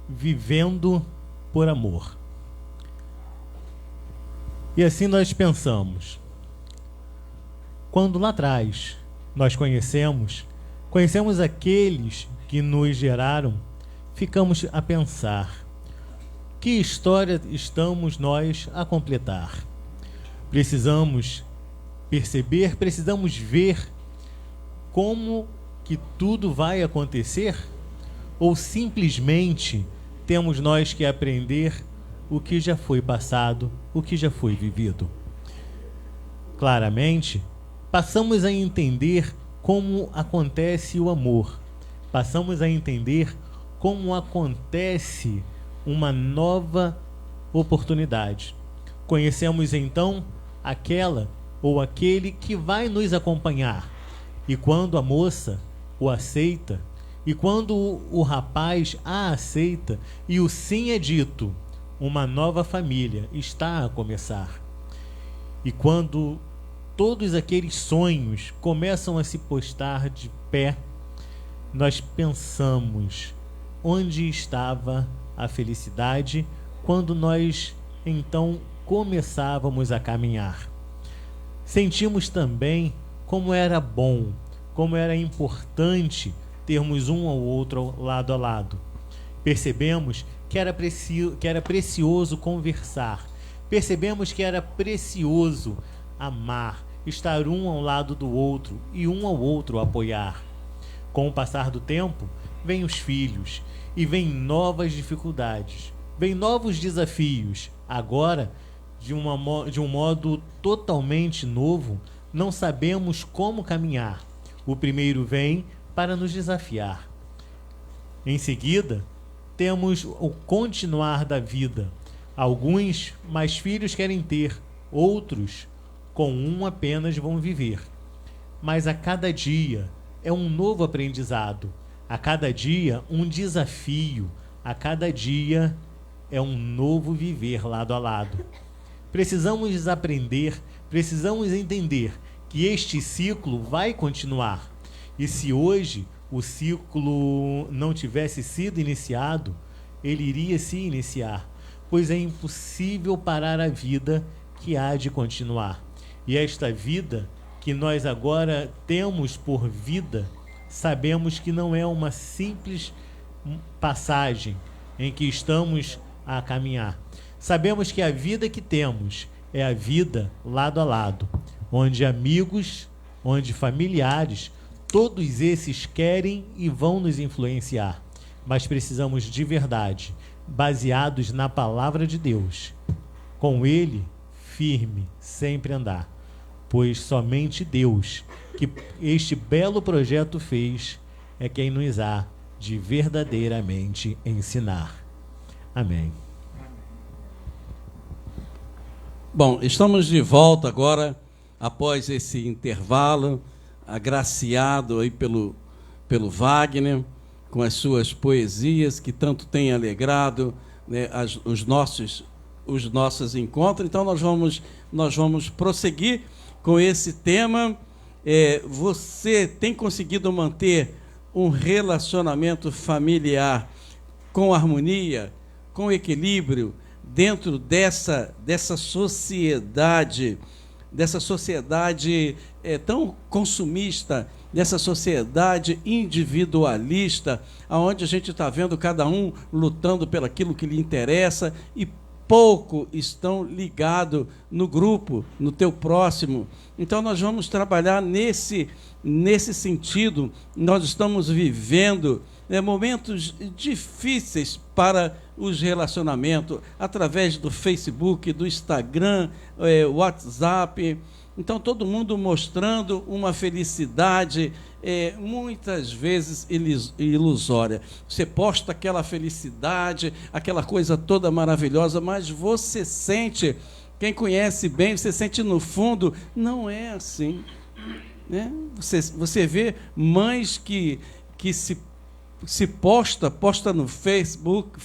Vivendo por amor. E assim nós pensamos. Quando lá atrás nós conhecemos aqueles que nos geraram, ficamos a pensar: que história estamos nós a completar? Precisamos perceber, precisamos ver como que tudo vai acontecer? Ou simplesmente temos nós que aprender o que já foi passado, o que já foi vivido? Claramente, passamos a entender como acontece o amor, passamos a entender como acontece uma nova oportunidade. Conhecemos então aquela ou aquele que vai nos acompanhar, e quando a moça o aceita, e quando o rapaz a aceita e o sim é dito, uma nova família está a começar. E quando todos aqueles sonhos começam a se postar de pé, nós pensamos: onde estava a felicidade quando nós então começávamos a caminhar? Sentimos também como era bom, como era importante termos um ao outro lado a lado. Percebemos que era precioso conversar. Percebemos que era precioso amar, estar um ao lado do outro e um ao outro apoiar. Com o passar do tempo, vêm os filhos e vêm novas dificuldades, vêm novos desafios. Agora, de um modo totalmente novo, não sabemos como caminhar. O primeiro vem para nos desafiar. Em seguida, temos o continuar da vida. Alguns mais filhos querem ter, outros com um apenas vão viver. Mas a cada dia é um novo aprendizado, a cada dia um desafio, a cada dia é um novo viver lado a lado. Precisamos aprender, precisamos entender que este ciclo vai continuar. E se hoje o ciclo não tivesse sido iniciado, ele iria se iniciar, pois é impossível parar a vida que há de continuar. E esta vida que nós agora temos por vida, sabemos que não é uma simples passagem em que estamos a caminhar. Sabemos que a vida que temos é a vida lado a lado, onde amigos, onde familiares, todos esses querem e vão nos influenciar. Mas precisamos de verdade, baseados na palavra de Deus. Com Ele, firme, sempre andar. Pois somente Deus, que este belo projeto fez, é quem nos há de verdadeiramente ensinar. Amém. Bom, estamos de volta agora, após esse intervalo, agraciado aí pelo Wagner, com as suas poesias que tanto têm alegrado, né, os nossos encontros. Então nós vamos prosseguir com esse tema. Você tem conseguido manter um relacionamento familiar com harmonia, com equilíbrio, dentro dessa sociedade tão consumista, dessa sociedade individualista, onde a gente está vendo cada um lutando pelo aquilo que lhe interessa e pouco estão ligados no grupo, no teu próximo. Então nós vamos trabalhar nesse sentido. Nós estamos vivendo momentos difíceis para os relacionamentos, através do Facebook, do Instagram, WhatsApp. Então todo mundo mostrando uma felicidade muitas vezes ilusória. Você posta aquela felicidade, aquela coisa toda maravilhosa, mas você sente, quem conhece bem, você sente no fundo, não é assim, né? Você vê mães que se posta no Facebook,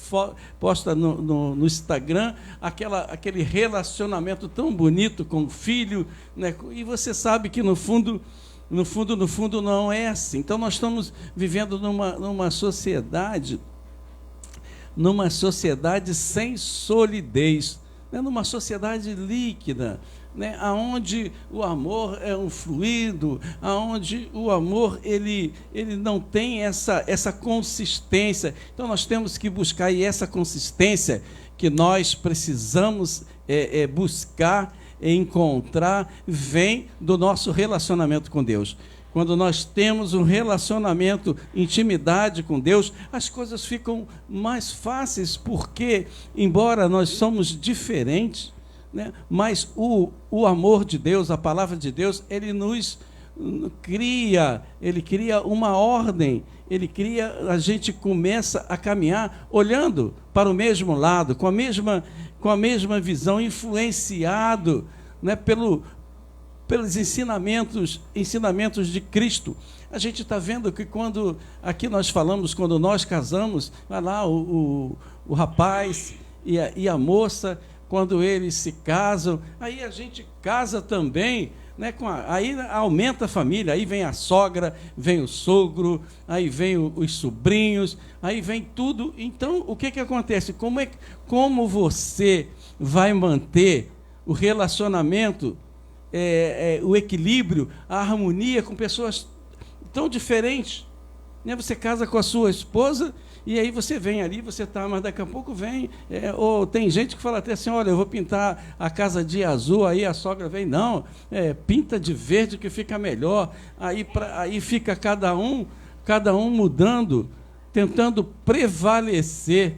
posta no Instagram, aquele relacionamento tão bonito com o filho, né? E você sabe que no fundo não é assim. Então nós estamos vivendo numa sociedade sem solidez, né? Numa sociedade líquida, né? Aonde o amor é um fluido, aonde o amor ele não tem essa consistência. Então nós temos que buscar, e essa consistência que nós precisamos buscar, encontrar, vem do nosso relacionamento com Deus. Quando nós temos um relacionamento, intimidade com Deus, as coisas ficam mais fáceis, porque, embora nós somos diferentes, né, mas o amor de Deus, a palavra de Deus, ele nos cria, ele cria uma ordem, a gente começa a caminhar olhando para o mesmo lado, com a mesma visão, influenciado, né, pelos ensinamentos de Cristo. A gente está vendo que quando aqui nós falamos, quando nós casamos, vai lá o rapaz e a moça, quando eles se casam, aí a gente casa também, né, aí aumenta a família, aí vem a sogra, vem o sogro, aí vem os sobrinhos, aí vem tudo. Então, o que acontece? Como você vai manter o relacionamento, o equilíbrio, a harmonia com pessoas tão diferentes, né? Você casa com a sua esposa e aí você vem ali, você está, mas daqui a pouco vem, ou tem gente que fala até assim, olha, eu vou pintar a casa de azul, aí a sogra vem, não, pinta de verde que fica melhor, aí fica cada um mudando, tentando prevalecer,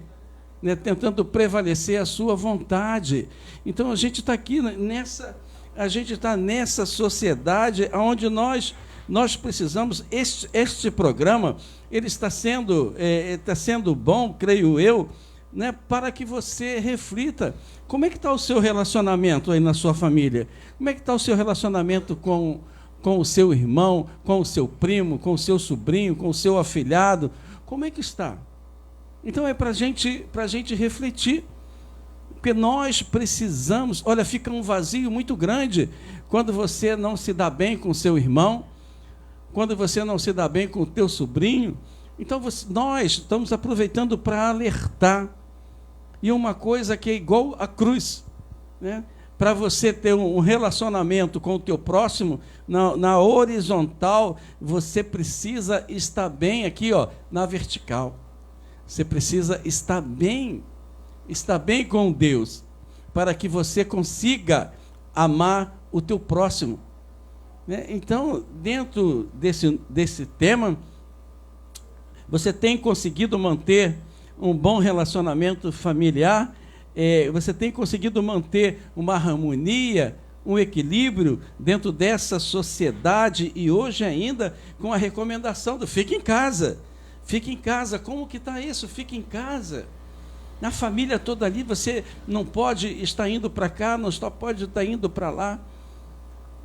né, tentando prevalecer a sua vontade. Então a gente está aqui nessa sociedade onde nós precisamos, este programa, ele está sendo bom, creio eu, né, para que você reflita. Como é que está o seu relacionamento aí na sua família? Como é que está o seu relacionamento com o seu irmão, com o seu primo, com o seu sobrinho, com o seu afilhado? Como é que está? Então é para a gente refletir, porque nós precisamos. Olha, fica um vazio muito grande quando você não se dá bem com o seu irmão, quando você não se dá bem com o teu sobrinho. Então nós estamos aproveitando para alertar. E uma coisa que é igual à cruz, né? Para você ter um relacionamento com o teu próximo, na horizontal, você precisa estar bem aqui, ó, na vertical. Você precisa estar bem com Deus, para que você consiga amar o teu próximo, né? Então, dentro desse tema, você tem conseguido manter um bom relacionamento familiar, você tem conseguido manter uma harmonia, um equilíbrio dentro dessa sociedade, e hoje ainda com a recomendação do fique em casa. Fique em casa. Como que está isso? Fique em casa. Na família toda ali, você não pode estar indo para cá, não pode estar indo para lá.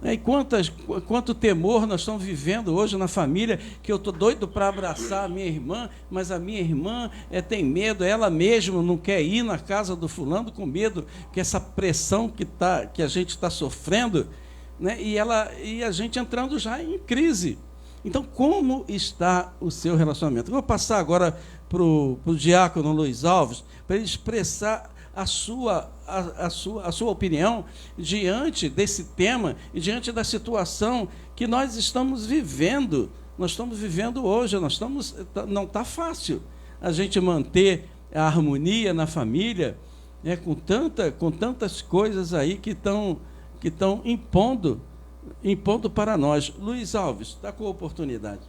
E quanto temor nós estamos vivendo hoje na família, que eu estou doido para abraçar a minha irmã, mas a minha irmã tem medo, ela mesma não quer ir na casa do fulano com medo, que essa pressão que a gente está sofrendo, né? E a gente entrando já em crise. Então, como está o seu relacionamento? Eu vou passar agora para o diácono Luiz Alves, para ele expressar a sua opinião diante desse tema e diante da situação que nós estamos vivendo. Nós estamos vivendo hoje, não está fácil a gente manter a harmonia na família, né, com tantas coisas aí que estão impondo para nós. Luiz Alves, está com a oportunidade.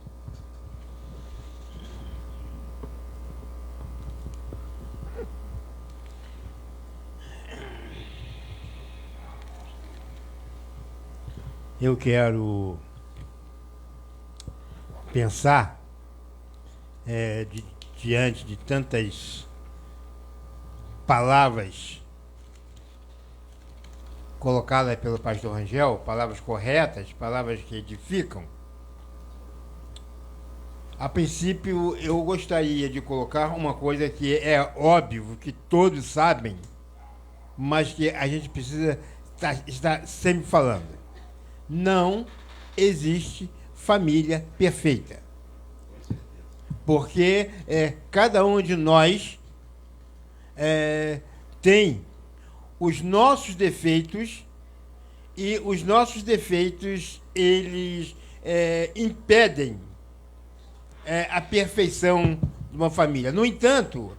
Eu quero pensar, diante de tantas palavras colocadas pelo pastor Rangel, palavras corretas, palavras que edificam. A princípio, eu gostaria de colocar uma coisa que é óbvio, que todos sabem, mas que a gente precisa estar sempre falando. Não existe família perfeita. Porque cada um de nós tem os nossos defeitos, e os nossos defeitos, eles impedem a perfeição de uma família. No entanto,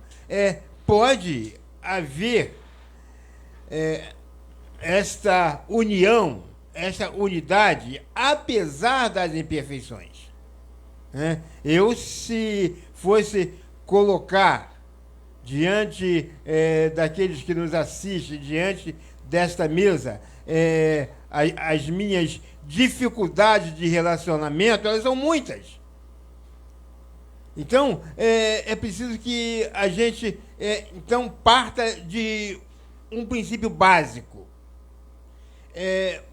pode haver esta união, essa unidade, apesar das imperfeições. Eu, se fosse colocar diante daqueles que nos assistem, diante desta mesa, as minhas dificuldades de relacionamento, elas são muitas. Então, é preciso que a gente então parta de um princípio básico.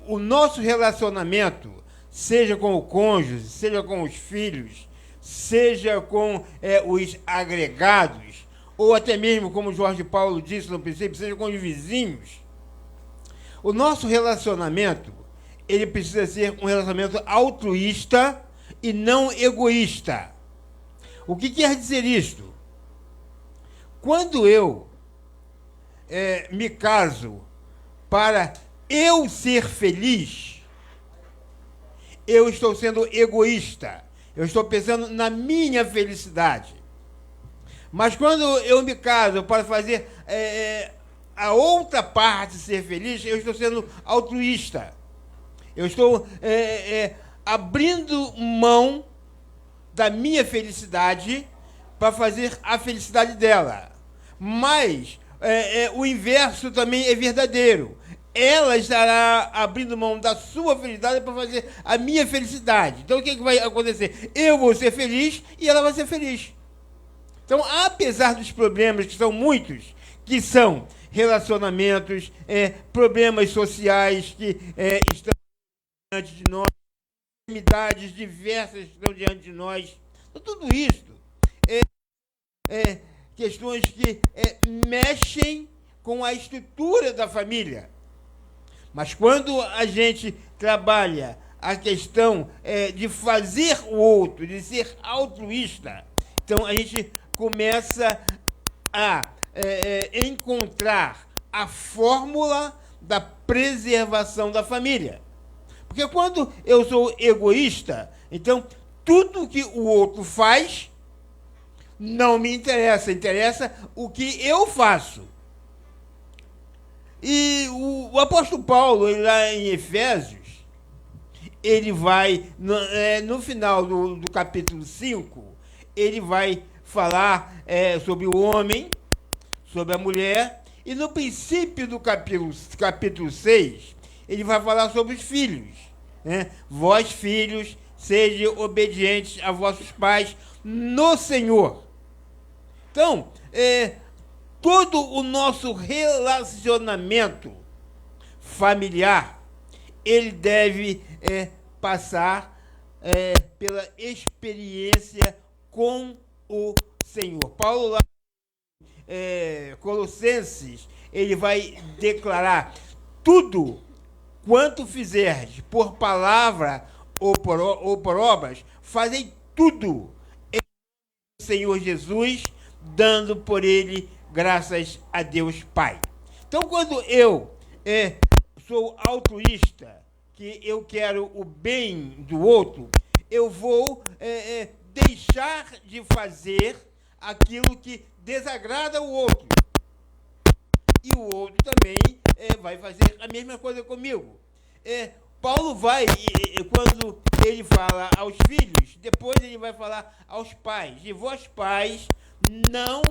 O nosso relacionamento, seja com o cônjuge, seja com os filhos, seja com os agregados, ou até mesmo, como Jorge Paulo disse no princípio, seja com os vizinhos, o nosso relacionamento, ele precisa ser um relacionamento altruísta e não egoísta. O que quer dizer isto? Quando eu me caso para eu ser feliz, eu estou sendo egoísta. Eu estou pensando na minha felicidade. Mas quando eu me caso para fazer a outra parte ser feliz, eu estou sendo altruísta. Eu estou abrindo mão da minha felicidade para fazer a felicidade dela. Mas o inverso também é verdadeiro. Ela estará abrindo mão da sua felicidade para fazer a minha felicidade. Então, o que vai acontecer? Eu vou ser feliz e ela vai ser feliz. Então, apesar dos problemas, que são muitos, que são relacionamentos, problemas sociais que estão diante de nós, enfermidades diversas estão diante de nós, então, tudo isso questões que mexem com a estrutura da família. Mas quando a gente trabalha a questão de fazer o outro, de ser altruísta, então a gente começa a encontrar a fórmula da preservação da família. Porque quando eu sou egoísta, então tudo que o outro faz não me interessa, interessa o que eu faço. E o apóstolo Paulo, lá em Efésios, ele vai, no final do capítulo 5, ele vai falar sobre o homem, sobre a mulher, e no princípio do capítulo 6, ele vai falar sobre os filhos. Vós, filhos, sejam obedientes a vossos pais no Senhor. Então, todo o nosso relacionamento familiar, ele deve passar pela experiência com o Senhor. Paulo, lá Colossenses, ele vai declarar: tudo quanto fizerdes por palavra ou por obras, fazei tudo em Senhor Jesus, dando por ele graças a Deus Pai. Então, quando eu sou altruísta, que eu quero o bem do outro, eu vou deixar de fazer aquilo que desagrada o outro. E o outro também vai fazer a mesma coisa comigo. Paulo vai, quando ele fala aos filhos, depois ele vai falar aos pais: e vós, pais, não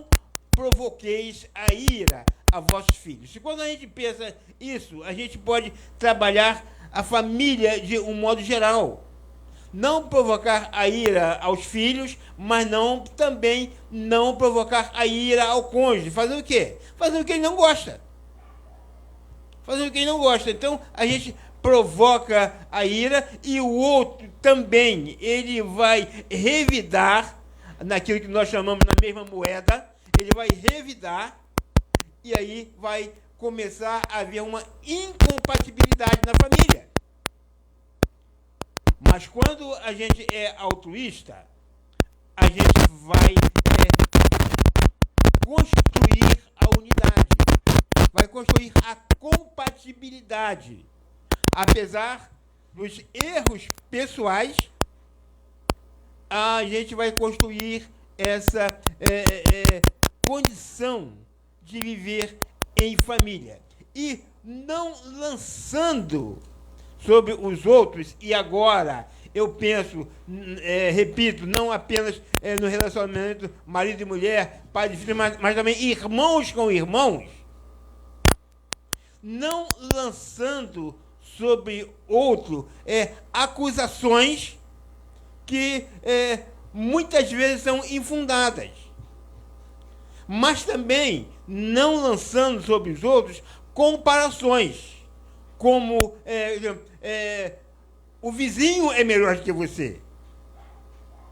provoqueis a ira a vossos filhos. E quando a gente pensa isso, a gente pode trabalhar a família de um modo geral. Não provocar a ira aos filhos, mas também não provocar a ira ao cônjuge. Fazer o quê? Fazer o que ele não gosta. Fazer o que ele não gosta. Então, a gente provoca a ira e o outro também, ele vai revidar naquilo que nós chamamos na mesma moeda, ele vai revidar e aí vai começar a haver uma incompatibilidade na família. Mas quando a gente é altruísta, a gente vai construir a unidade, vai construir a compatibilidade. Apesar dos erros pessoais, a gente vai construir essa condição de viver em família. E não lançando sobre os outros, e agora eu penso, repito, não apenas no relacionamento marido e mulher, pai e filho, mas também irmãos com irmãos, não lançando sobre outro acusações que muitas vezes são infundadas, mas também não lançando sobre os outros comparações, como o vizinho é melhor que você,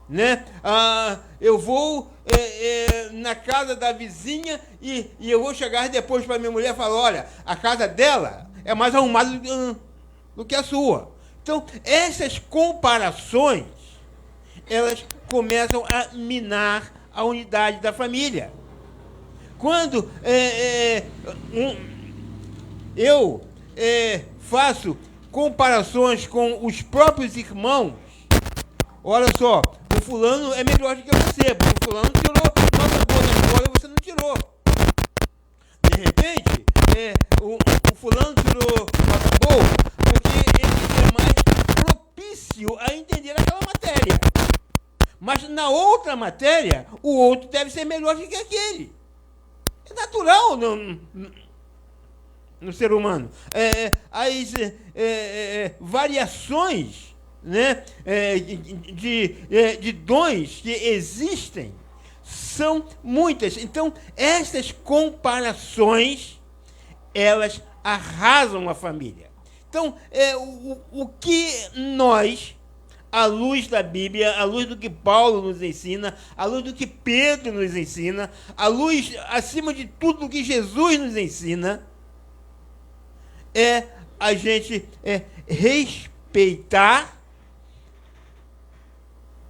né? Eu vou na casa da vizinha e eu vou chegar depois para minha mulher e falar: olha, a casa dela é mais arrumada do que a sua. Então, essas comparações, elas começam a minar a unidade da família. Quando eu faço comparações com os próprios irmãos, olha só, o fulano é melhor do que você, porque o fulano tirou nota boa na escola e você não tirou. De repente, o fulano tirou nota boa porque ele é mais propício a entender aquela matéria. Mas na outra matéria, o outro deve ser melhor do que aquele. É natural no ser humano. As variações, né, de dons que existem são muitas. Então, estas comparações, elas arrasam a família. Então, o que nós, à luz da Bíblia, à luz do que Paulo nos ensina, à luz do que Pedro nos ensina, à luz, acima de tudo, do que Jesus nos ensina, é a gente respeitar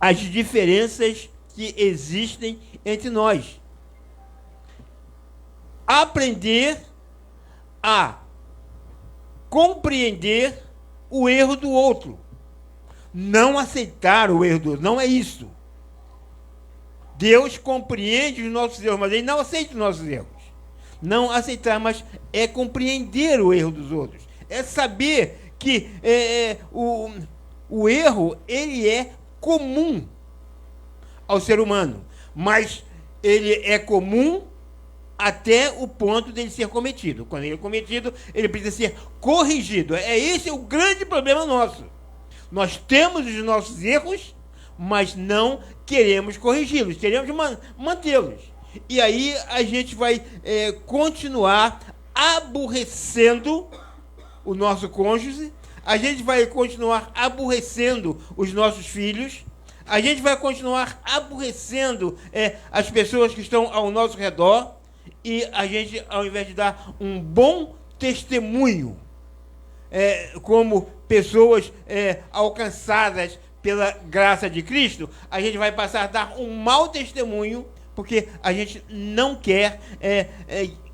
as diferenças que existem entre nós. Aprender a compreender o erro do outro. Não aceitar o erro do outro. Não é isso. Deus compreende os nossos erros, mas Ele não aceita os nossos erros. Não aceitar, mas é compreender o erro dos outros. É saber que o erro, ele é comum ao ser humano, mas ele é comum até o ponto dele ser cometido. Quando ele é cometido, ele precisa ser corrigido. Esse é o grande problema nosso. Nós temos os nossos erros, mas não queremos corrigi-los, queremos mantê-los. E aí a gente vai continuar aborrecendo o nosso cônjuge, a gente vai continuar aborrecendo os nossos filhos, a gente vai continuar aborrecendo as pessoas que estão ao nosso redor, e a gente, ao invés de dar um bom testemunho, como pessoas alcançadas pela graça de Cristo, a gente vai passar a dar um mau testemunho, porque a gente não quer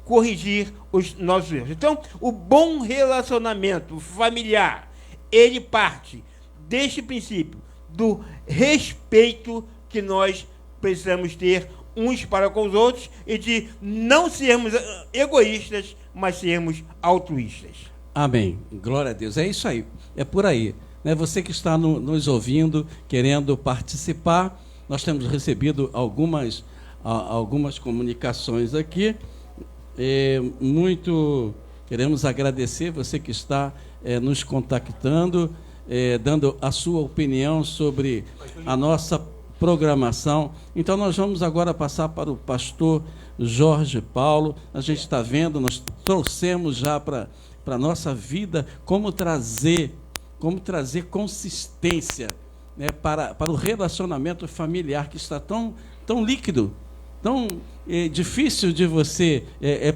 corrigir os nossos erros. Então, o bom relacionamento familiar, ele parte deste princípio, do respeito que nós precisamos ter uns para com os outros e de não sermos egoístas, mas sermos altruístas. Amém. Glória a Deus. É isso aí. É por aí. Né? Você que está nos ouvindo, querendo participar, nós temos recebido algumas comunicações aqui. Muito queremos agradecer você que está nos contactando, dando a sua opinião sobre a nossa programação. Então nós vamos agora passar para o pastor Jorge Paulo. A gente está vendo, nós trouxemos já para a nossa vida como trazer consistência, né, para o relacionamento familiar que está tão líquido, tão difícil de você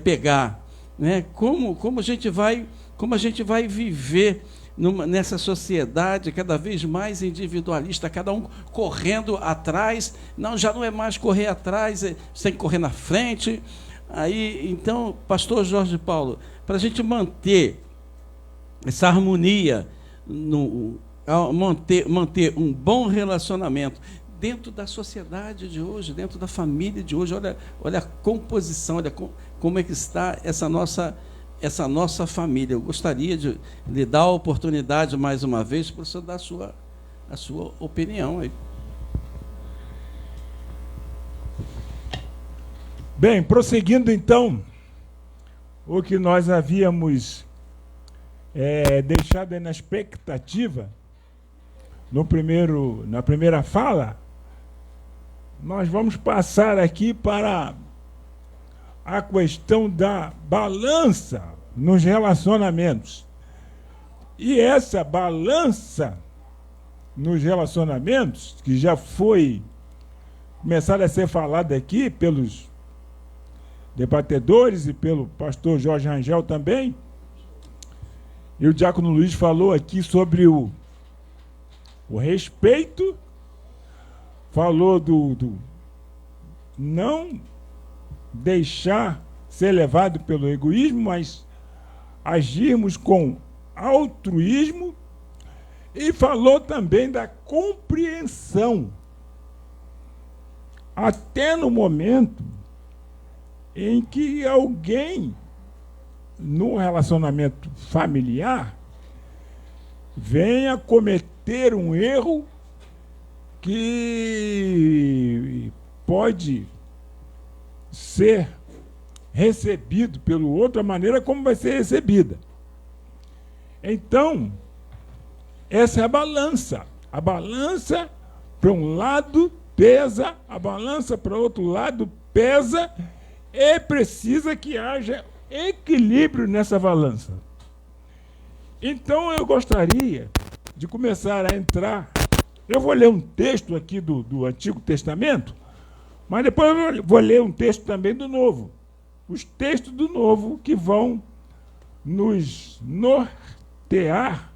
pegar, né? Como a gente vai viver nessa sociedade cada vez mais individualista, cada um correndo atrás. Não, já não é mais correr atrás, você tem que correr na frente. Aí, então, pastor Jorge Paulo, para a gente manter essa harmonia, manter um bom relacionamento dentro da sociedade de hoje, dentro da família de hoje, olha a composição, olha como é que está essa nossa família. Eu gostaria de lhe dar a oportunidade mais uma vez para você dar a sua opinião aí. Bem, prosseguindo então o que nós havíamos deixado aí na expectativa na primeira fala, nós vamos passar aqui para a questão da balança nos relacionamentos. E essa balança nos relacionamentos, que já foi começada a ser falada aqui pelos debatedores e pelo pastor Jorge Rangel também, e o diácono Luiz falou aqui sobre o respeito, falou do não deixar ser levado pelo egoísmo, mas agirmos com altruísmo, e falou também da compreensão. Até no momento em que alguém, no relacionamento familiar, venha cometer um erro que pode ser recebido pelo outro, a maneira como vai ser recebida. Então, essa é a balança. A balança, para um lado, pesa, a balança para o outro lado pesa, e precisa que haja equilíbrio nessa balança. Então eu gostaria de começar a entrar. Eu vou ler um texto aqui do Antigo Testamento, mas depois eu vou ler um texto também do Novo. Os textos do Novo que vão nos nortear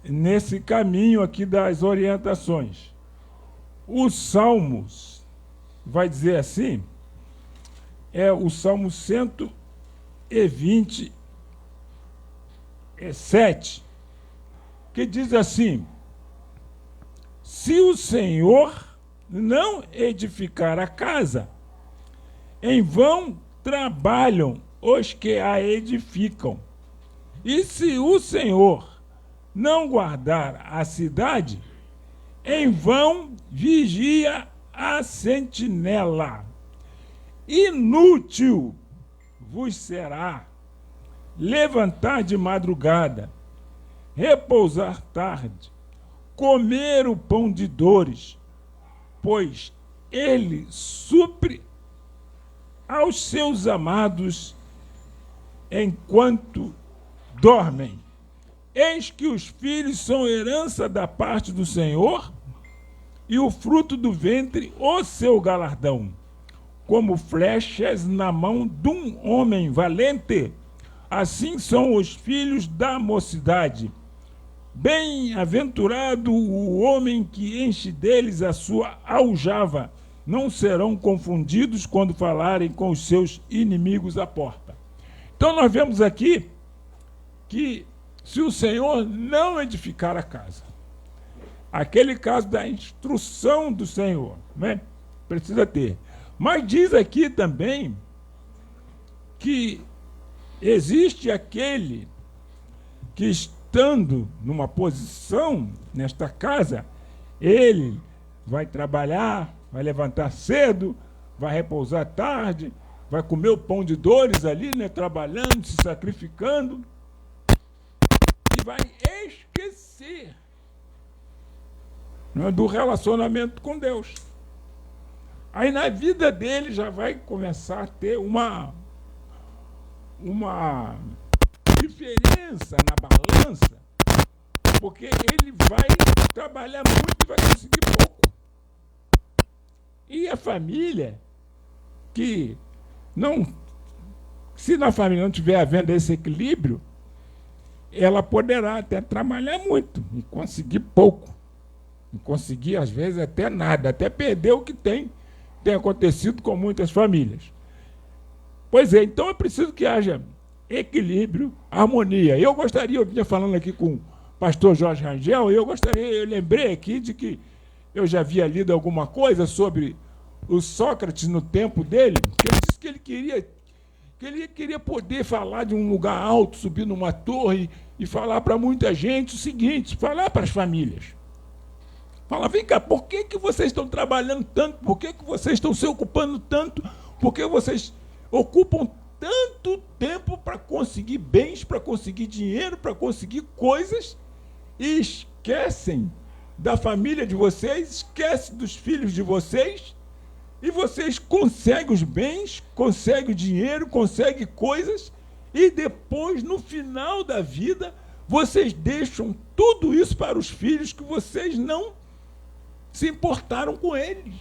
nesse caminho aqui das orientações. Os Salmos, vai dizer assim, o Salmo 127, que diz assim: se o Senhor não edificar a casa, em vão trabalham os que a edificam. E se o Senhor não guardar a cidade, em vão vigia a sentinela. Inútil vos será levantar de madrugada, repousar tarde, comer o pão de dores, pois ele supre aos seus amados enquanto dormem. Eis que os filhos são herança da parte do Senhor, e o fruto do ventre o seu galardão. Como flechas na mão de um homem valente, assim são os filhos da mocidade. Bem-aventurado o homem que enche deles a sua aljava, não serão confundidos quando falarem com os seus inimigos à porta. Então nós vemos aqui que se o Senhor não edificar a casa, aquele caso da instrução do Senhor, né? Precisa ter. Mas diz aqui também que existe aquele que, estando numa posição nesta casa, ele vai trabalhar, vai levantar cedo, vai repousar tarde, vai comer o pão de dores ali, né? Trabalhando, se sacrificando, e vai esquecer, né, do relacionamento com Deus. Aí na vida dele já vai começar a ter uma diferença na balança, porque ele vai trabalhar muito e vai conseguir pouco. E a família que não, se na família não tiver havendo esse equilíbrio, ela poderá até trabalhar muito e conseguir pouco, e conseguir às vezes até nada, até perder o que tem acontecido com muitas famílias. Pois é, então é preciso que haja equilíbrio, harmonia. Eu vinha falando aqui com o pastor Jorge Rangel, eu lembrei aqui de que eu já havia lido alguma coisa sobre o Sócrates no tempo dele, que ele disse que ele queria poder falar de um lugar alto, subir numa torre e falar para muita gente o seguinte, falar para as famílias. Fala, vem cá, por que vocês estão trabalhando tanto? Por que vocês estão se ocupando tanto? Por que vocês ocupam tanto tempo para conseguir bens, para conseguir dinheiro, para conseguir coisas, e esquecem da família de vocês, esquecem dos filhos de vocês, e vocês conseguem os bens, conseguem o dinheiro, conseguem coisas, e depois, no final da vida, vocês deixam tudo isso para os filhos que vocês não se importaram com eles.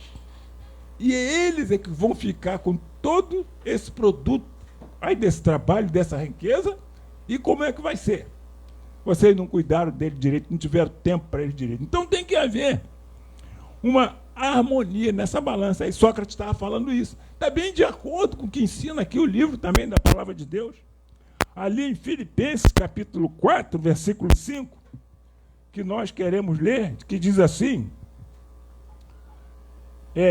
E eles é que vão ficar com todo esse produto aí desse trabalho, dessa riqueza, e como é que vai ser? Vocês não cuidaram dele direito, não tiveram tempo para ele direito. Então tem que haver uma harmonia nessa balança. Aí Sócrates estava falando isso. Está bem de acordo com o que ensina aqui o livro também da Palavra de Deus. Ali em Filipenses, capítulo 4, versículo 5, que nós queremos ler, que diz assim,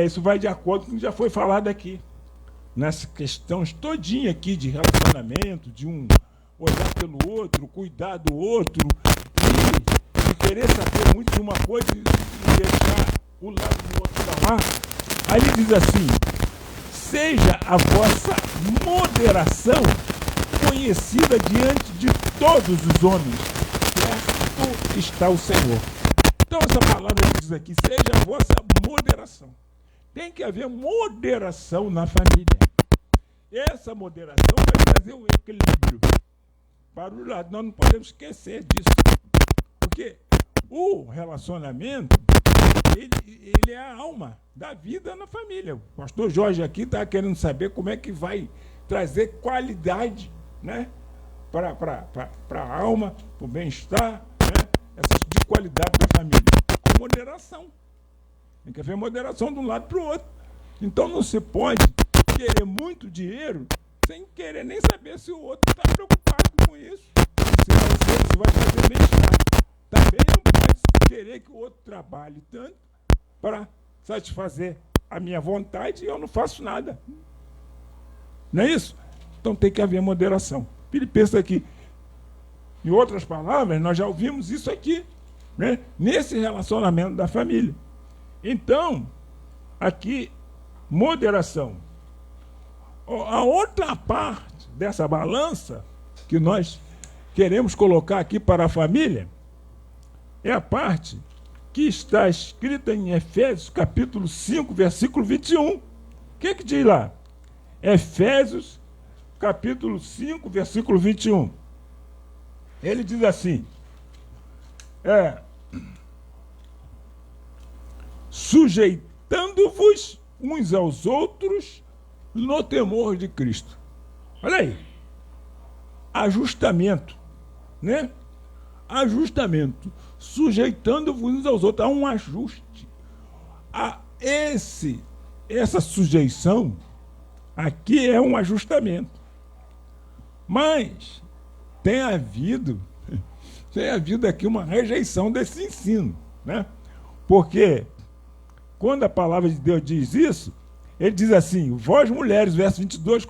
isso vai de acordo com o que já foi falado aqui, nessa questão todinha aqui de relacionamento, de um olhar pelo outro, cuidar do outro, e querer saber muito de uma coisa e deixar o lado do outro falar. Aí ele diz assim, seja a vossa moderação conhecida diante de todos os homens, certo está o Senhor. Então essa palavra diz aqui, seja a vossa moderação. Tem que haver moderação na família. Essa moderação vai trazer um equilíbrio para o lado. Nós não podemos esquecer disso. Porque o relacionamento, ele é a alma da vida na família. O pastor Jorge aqui está querendo saber como é que vai trazer qualidade, né, para a alma, para o bem-estar, né, essa de qualidade da família. Com moderação. Tem que haver moderação de um lado para o outro. Então não se pode querer muito dinheiro sem querer nem saber se o outro está preocupado com isso. Se vai fazer bem-estar. Também não pode querer que o outro trabalhe tanto para satisfazer a minha vontade e eu não faço nada. Não é isso? Então tem que haver moderação. Filipenses aqui. Em outras palavras, nós já ouvimos isso aqui, né? Nesse relacionamento da família. Então, aqui, moderação. A outra parte dessa balança que nós queremos colocar aqui para a família é a parte que está escrita em Efésios, capítulo 5, versículo 21. O que diz lá? Efésios, capítulo 5, versículo 21. Ele diz assim, sujeitando-vos uns aos outros no temor de Cristo. Olha aí. Ajustamento, né? Ajustamento. Sujeitando-vos uns aos outros. Há um ajuste. Essa sujeição aqui é um ajustamento. Mas tem havido aqui uma rejeição desse ensino, né? Porque quando a palavra de Deus diz isso, ele diz assim, vós mulheres, verso 22,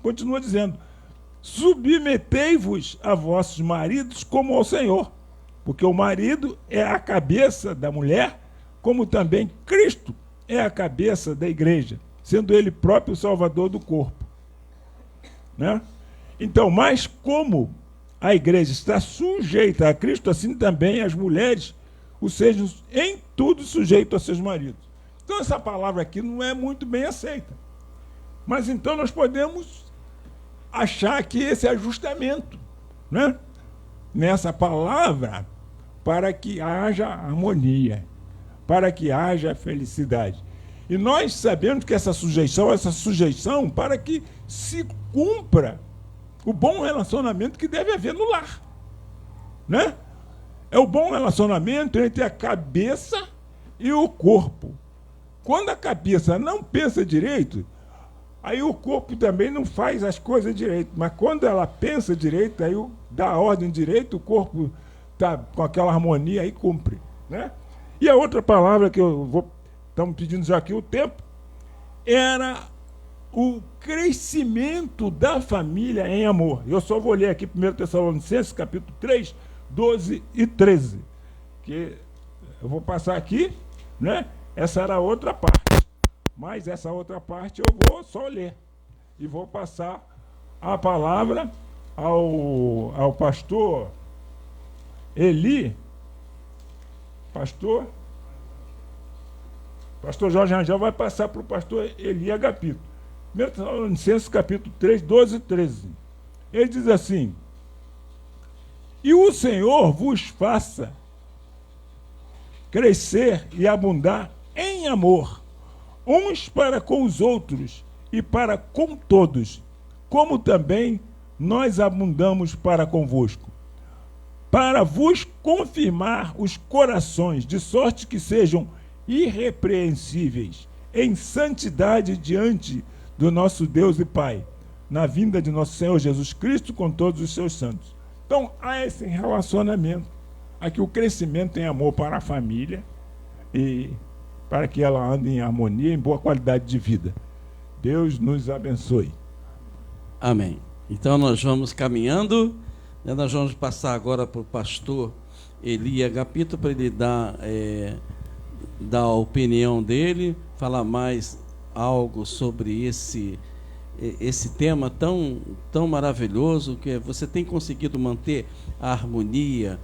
continua dizendo, submetei-vos a vossos maridos como ao Senhor, porque o marido é a cabeça da mulher, como também Cristo é a cabeça da igreja, sendo ele próprio o salvador do corpo, né? Então, mas como a igreja está sujeita a Cristo, assim também as mulheres o sejam em tudo sujeitos a seus maridos. Então essa palavra aqui não é muito bem aceita. Mas então nós podemos achar que esse ajustamento, né, nessa palavra, para que haja harmonia, para que haja felicidade. E nós sabemos que essa sujeição para que se cumpra o bom relacionamento que deve haver no lar, né? É o bom relacionamento entre a cabeça e o corpo. Quando a cabeça não pensa direito, aí o corpo também não faz as coisas direito. Mas quando ela pensa direito, aí dá a ordem direito, o corpo está com aquela harmonia e cumpre, né? E a outra palavra que estamos pedindo já aqui o tempo, era o crescimento da família em amor. Eu só vou ler aqui 1 Tessalonicenses, capítulo 3, 12 e 13. Que eu vou passar aqui, né? Essa era a outra parte. Mas essa outra parte eu vou só ler. E vou passar a palavra ao pastor Eli. Pastor Jorge Rangel vai passar para o pastor Eli Agapito. 1 Tessalonicenses, capítulo 3, 12 e 13. Ele diz assim: e o Senhor vos faça crescer e abundar em amor, uns para com os outros e para com todos, como também nós abundamos para convosco, para vos confirmar os corações, de sorte que sejam irrepreensíveis em santidade diante do nosso Deus e Pai, na vinda de nosso Senhor Jesus Cristo com todos os seus santos. Então, há esse relacionamento, aqui o crescimento em amor para a família e para que ela ande em harmonia, em boa qualidade de vida. Deus nos abençoe. Amém. Então nós vamos caminhando, né? Nós vamos passar agora para o pastor Eli Agapito para ele dar a opinião dele, falar mais algo sobre esse tema tão maravilhoso, que você tem conseguido manter a harmonia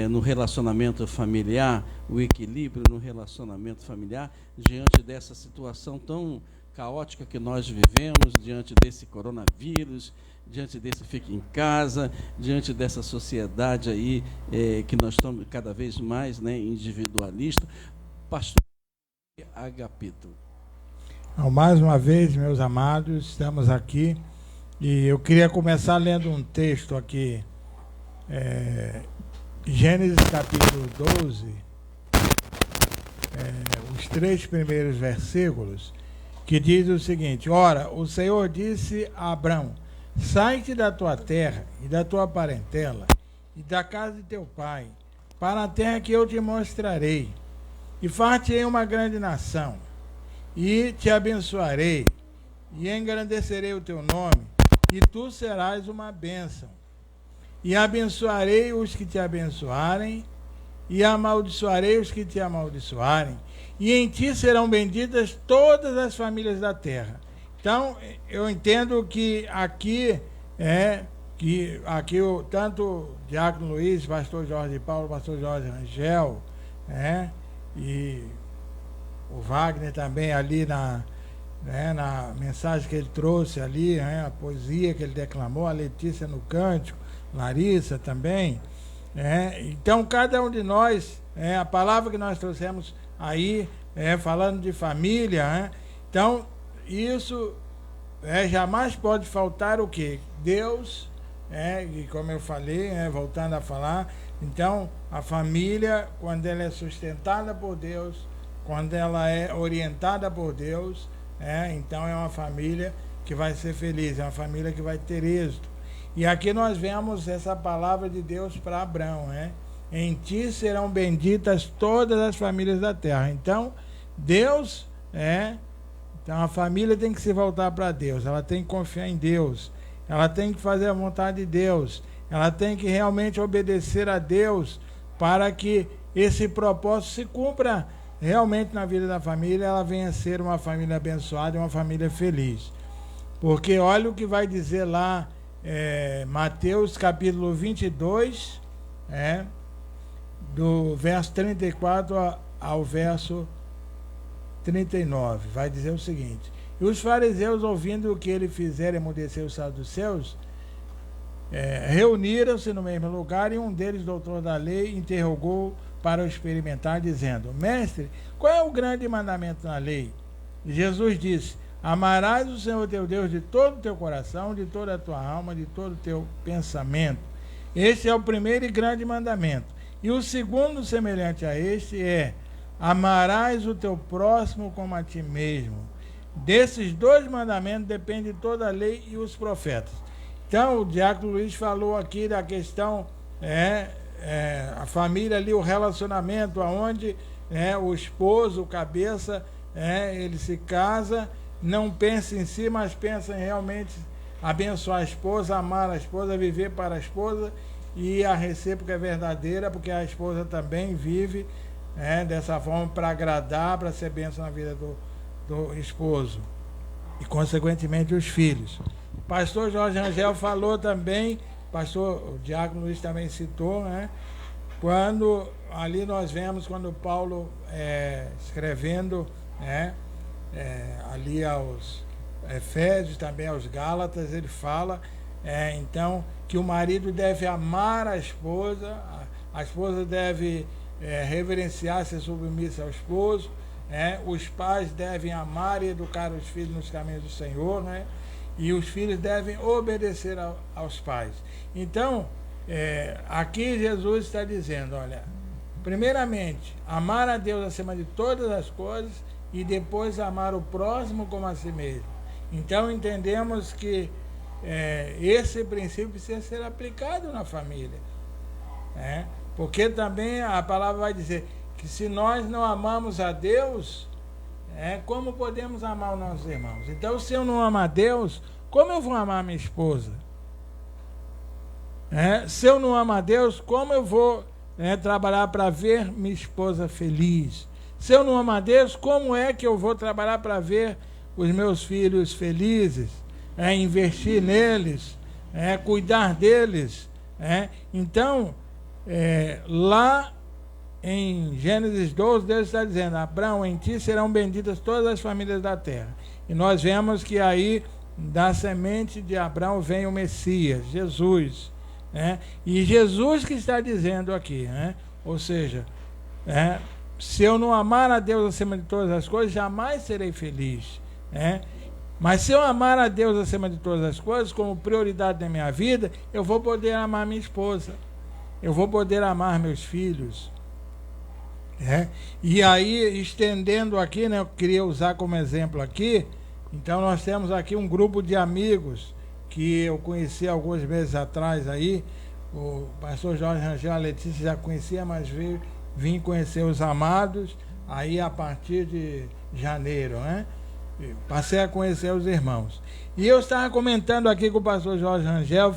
no relacionamento familiar, o equilíbrio no relacionamento familiar, diante dessa situação tão caótica que nós vivemos, diante desse coronavírus, diante desse fique em casa, diante dessa sociedade aí que nós estamos cada vez mais, né, individualista. Pastor Agapito. Mais uma vez, meus amados, estamos aqui e eu queria começar lendo um texto aqui, Gênesis capítulo 12, os 3 primeiros versículos, que diz o seguinte: Ora, o Senhor disse a Abrão: sai-te da tua terra e da tua parentela e da casa de teu pai, para a terra que eu te mostrarei, e far-te-ei uma grande nação, e te abençoarei, e engrandecerei o teu nome, e tu serás uma bênção. E abençoarei os que te abençoarem, e amaldiçoarei os que te amaldiçoarem, e em ti serão benditas todas as famílias da terra. Então, eu entendo que aqui tanto o Diácono Luiz, pastor Jorge Paulo, pastor Jorge Rangel, e o Wagner também ali na mensagem que ele trouxe ali, a poesia que ele declamou, a Letícia no cântico, Larissa também. Então, cada um de nós, a palavra que nós trouxemos aí, falando de família, então, isso jamais pode faltar o quê? Deus, e como eu falei, voltando a falar, então, a família, quando ela é sustentada por Deus, quando ela é orientada por Deus, então é uma família que vai ser feliz, é uma família que vai ter êxito. E aqui nós vemos essa palavra de Deus para Abrão, em ti serão benditas todas as famílias da terra. Então, Deus, então a família tem que se voltar para Deus, ela tem que confiar em Deus, ela tem que fazer a vontade de Deus, ela tem que realmente obedecer a Deus para que esse propósito se cumpra realmente na vida da família, ela venha a ser uma família abençoada e uma família feliz. Porque olha o que vai dizer lá, Mateus capítulo 22, do verso 34 ao verso 39, vai dizer o seguinte: e os fariseus, ouvindo o que ele fizera emudecer os saduceus, reuniram-se no mesmo lugar, e um deles, doutor da lei, interrogou para o experimentar, dizendo: mestre, qual é o grande mandamento na lei? E Jesus disse: amarás o Senhor teu Deus de todo o teu coração, de toda a tua alma, de todo o teu pensamento. Este é o primeiro e grande mandamento. E o segundo, semelhante a este, é: amarás o teu próximo como a ti mesmo. Desses 2 mandamentos depende toda a lei e os profetas. Então, o Diácono Luiz falou aqui da questão, a família ali, o relacionamento, onde o esposo, o cabeça, ele se casa, não pensa em si, mas pensa em realmente abençoar a esposa, amar a esposa, viver para a esposa, e a recíproca é verdadeira, porque a esposa também vive dessa forma para agradar, para ser bênção na vida do esposo e consequentemente os filhos. O pastor Jorge Rangel falou também, o Diácono Luiz também citou, quando ali nós vemos quando Paulo escrevendo ali aos Efésios, também aos Gálatas, ele fala então que o marido deve amar a esposa deve reverenciar, ser submissa ao esposo, os pais devem amar e educar os filhos nos caminhos do Senhor, e os filhos devem obedecer aos pais. Então, aqui Jesus está dizendo, olha, primeiramente, amar a Deus acima de todas as coisas, e depois amar o próximo como a si mesmo. Então, entendemos que esse princípio precisa ser aplicado na família, porque também a palavra vai dizer que se nós não amamos a Deus, como podemos amar os nossos irmãos? Então, se eu não amo a Deus, como eu vou amar minha esposa? Se eu não amo a Deus, como eu vou trabalhar para ver minha esposa feliz? Se eu não amo a Deus, como é que eu vou trabalhar para ver os meus filhos felizes? Investir neles, cuidar deles. Então, lá em Gênesis 12, Deus está dizendo: Abraão, em ti serão benditas todas as famílias da terra. E nós vemos que aí, da semente de Abraão, vem o Messias, Jesus. Né? E Jesus que está dizendo aqui, né? Ou seja, se eu não amar a Deus acima de todas as coisas, jamais serei feliz. Né? Mas se eu amar a Deus acima de todas as coisas, como prioridade da minha vida, eu vou poder amar minha esposa, eu vou poder amar meus filhos. E aí, estendendo aqui, né, eu queria usar como exemplo aqui, então nós temos aqui um grupo de amigos que eu conheci alguns meses atrás aí, o pastor Jorge Rangel, a Letícia já conhecia, mas vim conhecer os amados aí a partir de janeiro, né? Passei a conhecer os irmãos. E eu estava comentando aqui com o pastor Jorge Rangel,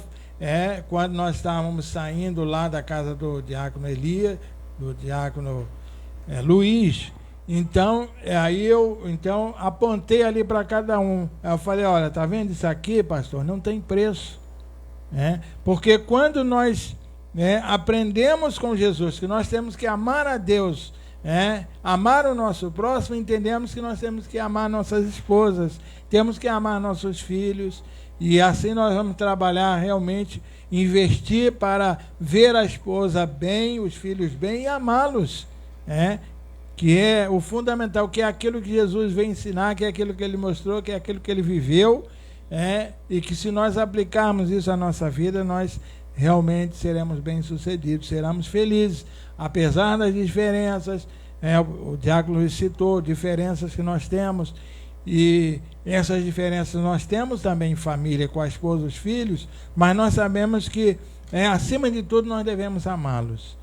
quando nós estávamos saindo lá da casa do diácono Elias, do diácono Luiz. Então, aí eu apontei ali para cada um. Eu falei: olha, tá vendo isso aqui, pastor? Não tem preço. Porque quando nós aprendemos com Jesus que nós temos que amar a Deus, amar o nosso próximo, entendemos que nós temos que amar nossas esposas, temos que amar nossos filhos, e assim nós vamos trabalhar realmente, investir para ver a esposa bem, os filhos bem e amá-los, que é o fundamental, que é aquilo que Jesus veio ensinar, que é aquilo que ele mostrou, que é aquilo que ele viveu, e que se nós aplicarmos isso à nossa vida, nós realmente seremos bem-sucedidos, seremos felizes, apesar das diferenças. O diácono Luiz citou diferenças que nós temos, e essas diferenças nós temos também em família, com a esposa e os filhos, mas nós sabemos que, acima de tudo, nós devemos amá-los.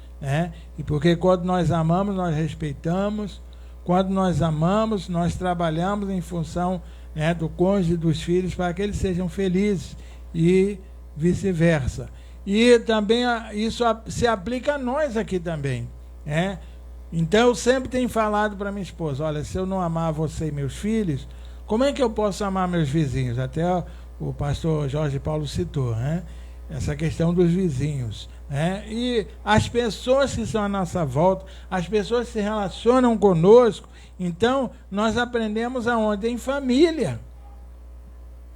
E porque quando nós amamos, nós respeitamos, quando nós amamos, nós trabalhamos em função do cônjuge e dos filhos para que eles sejam felizes e vice-versa. E também isso se aplica a nós aqui também. Então eu sempre tenho falado para minha esposa: olha, se eu não amar você e meus filhos, como é que eu posso amar meus vizinhos? Até o pastor Jorge Paulo citou, essa questão dos vizinhos. E as pessoas que estão à nossa volta, as pessoas que se relacionam conosco, então nós aprendemos aonde? Em família.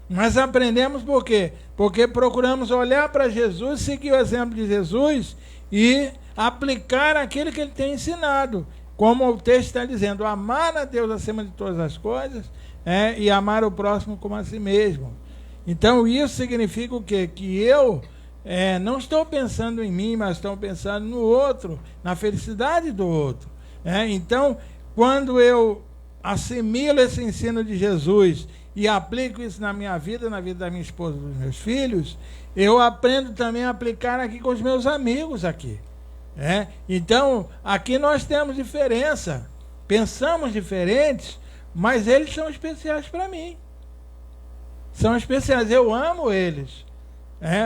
Nós aprendemos por quê? Porque procuramos olhar para Jesus, seguir o exemplo de Jesus e aplicar aquilo que ele tem ensinado. Como o texto está dizendo: amar a Deus acima de todas as coisas, e amar o próximo como a si mesmo. Então isso significa o quê? Que eu não estou pensando em mim, mas estou pensando no outro, na felicidade do outro. Então, quando eu assimilo esse ensino de Jesus e aplico isso na minha vida, na vida da minha esposa e dos meus filhos, eu aprendo também a aplicar aqui com os meus amigos aqui. Então, aqui nós temos diferença, pensamos diferentes, mas eles são especiais para mim. São especiais, eu amo eles.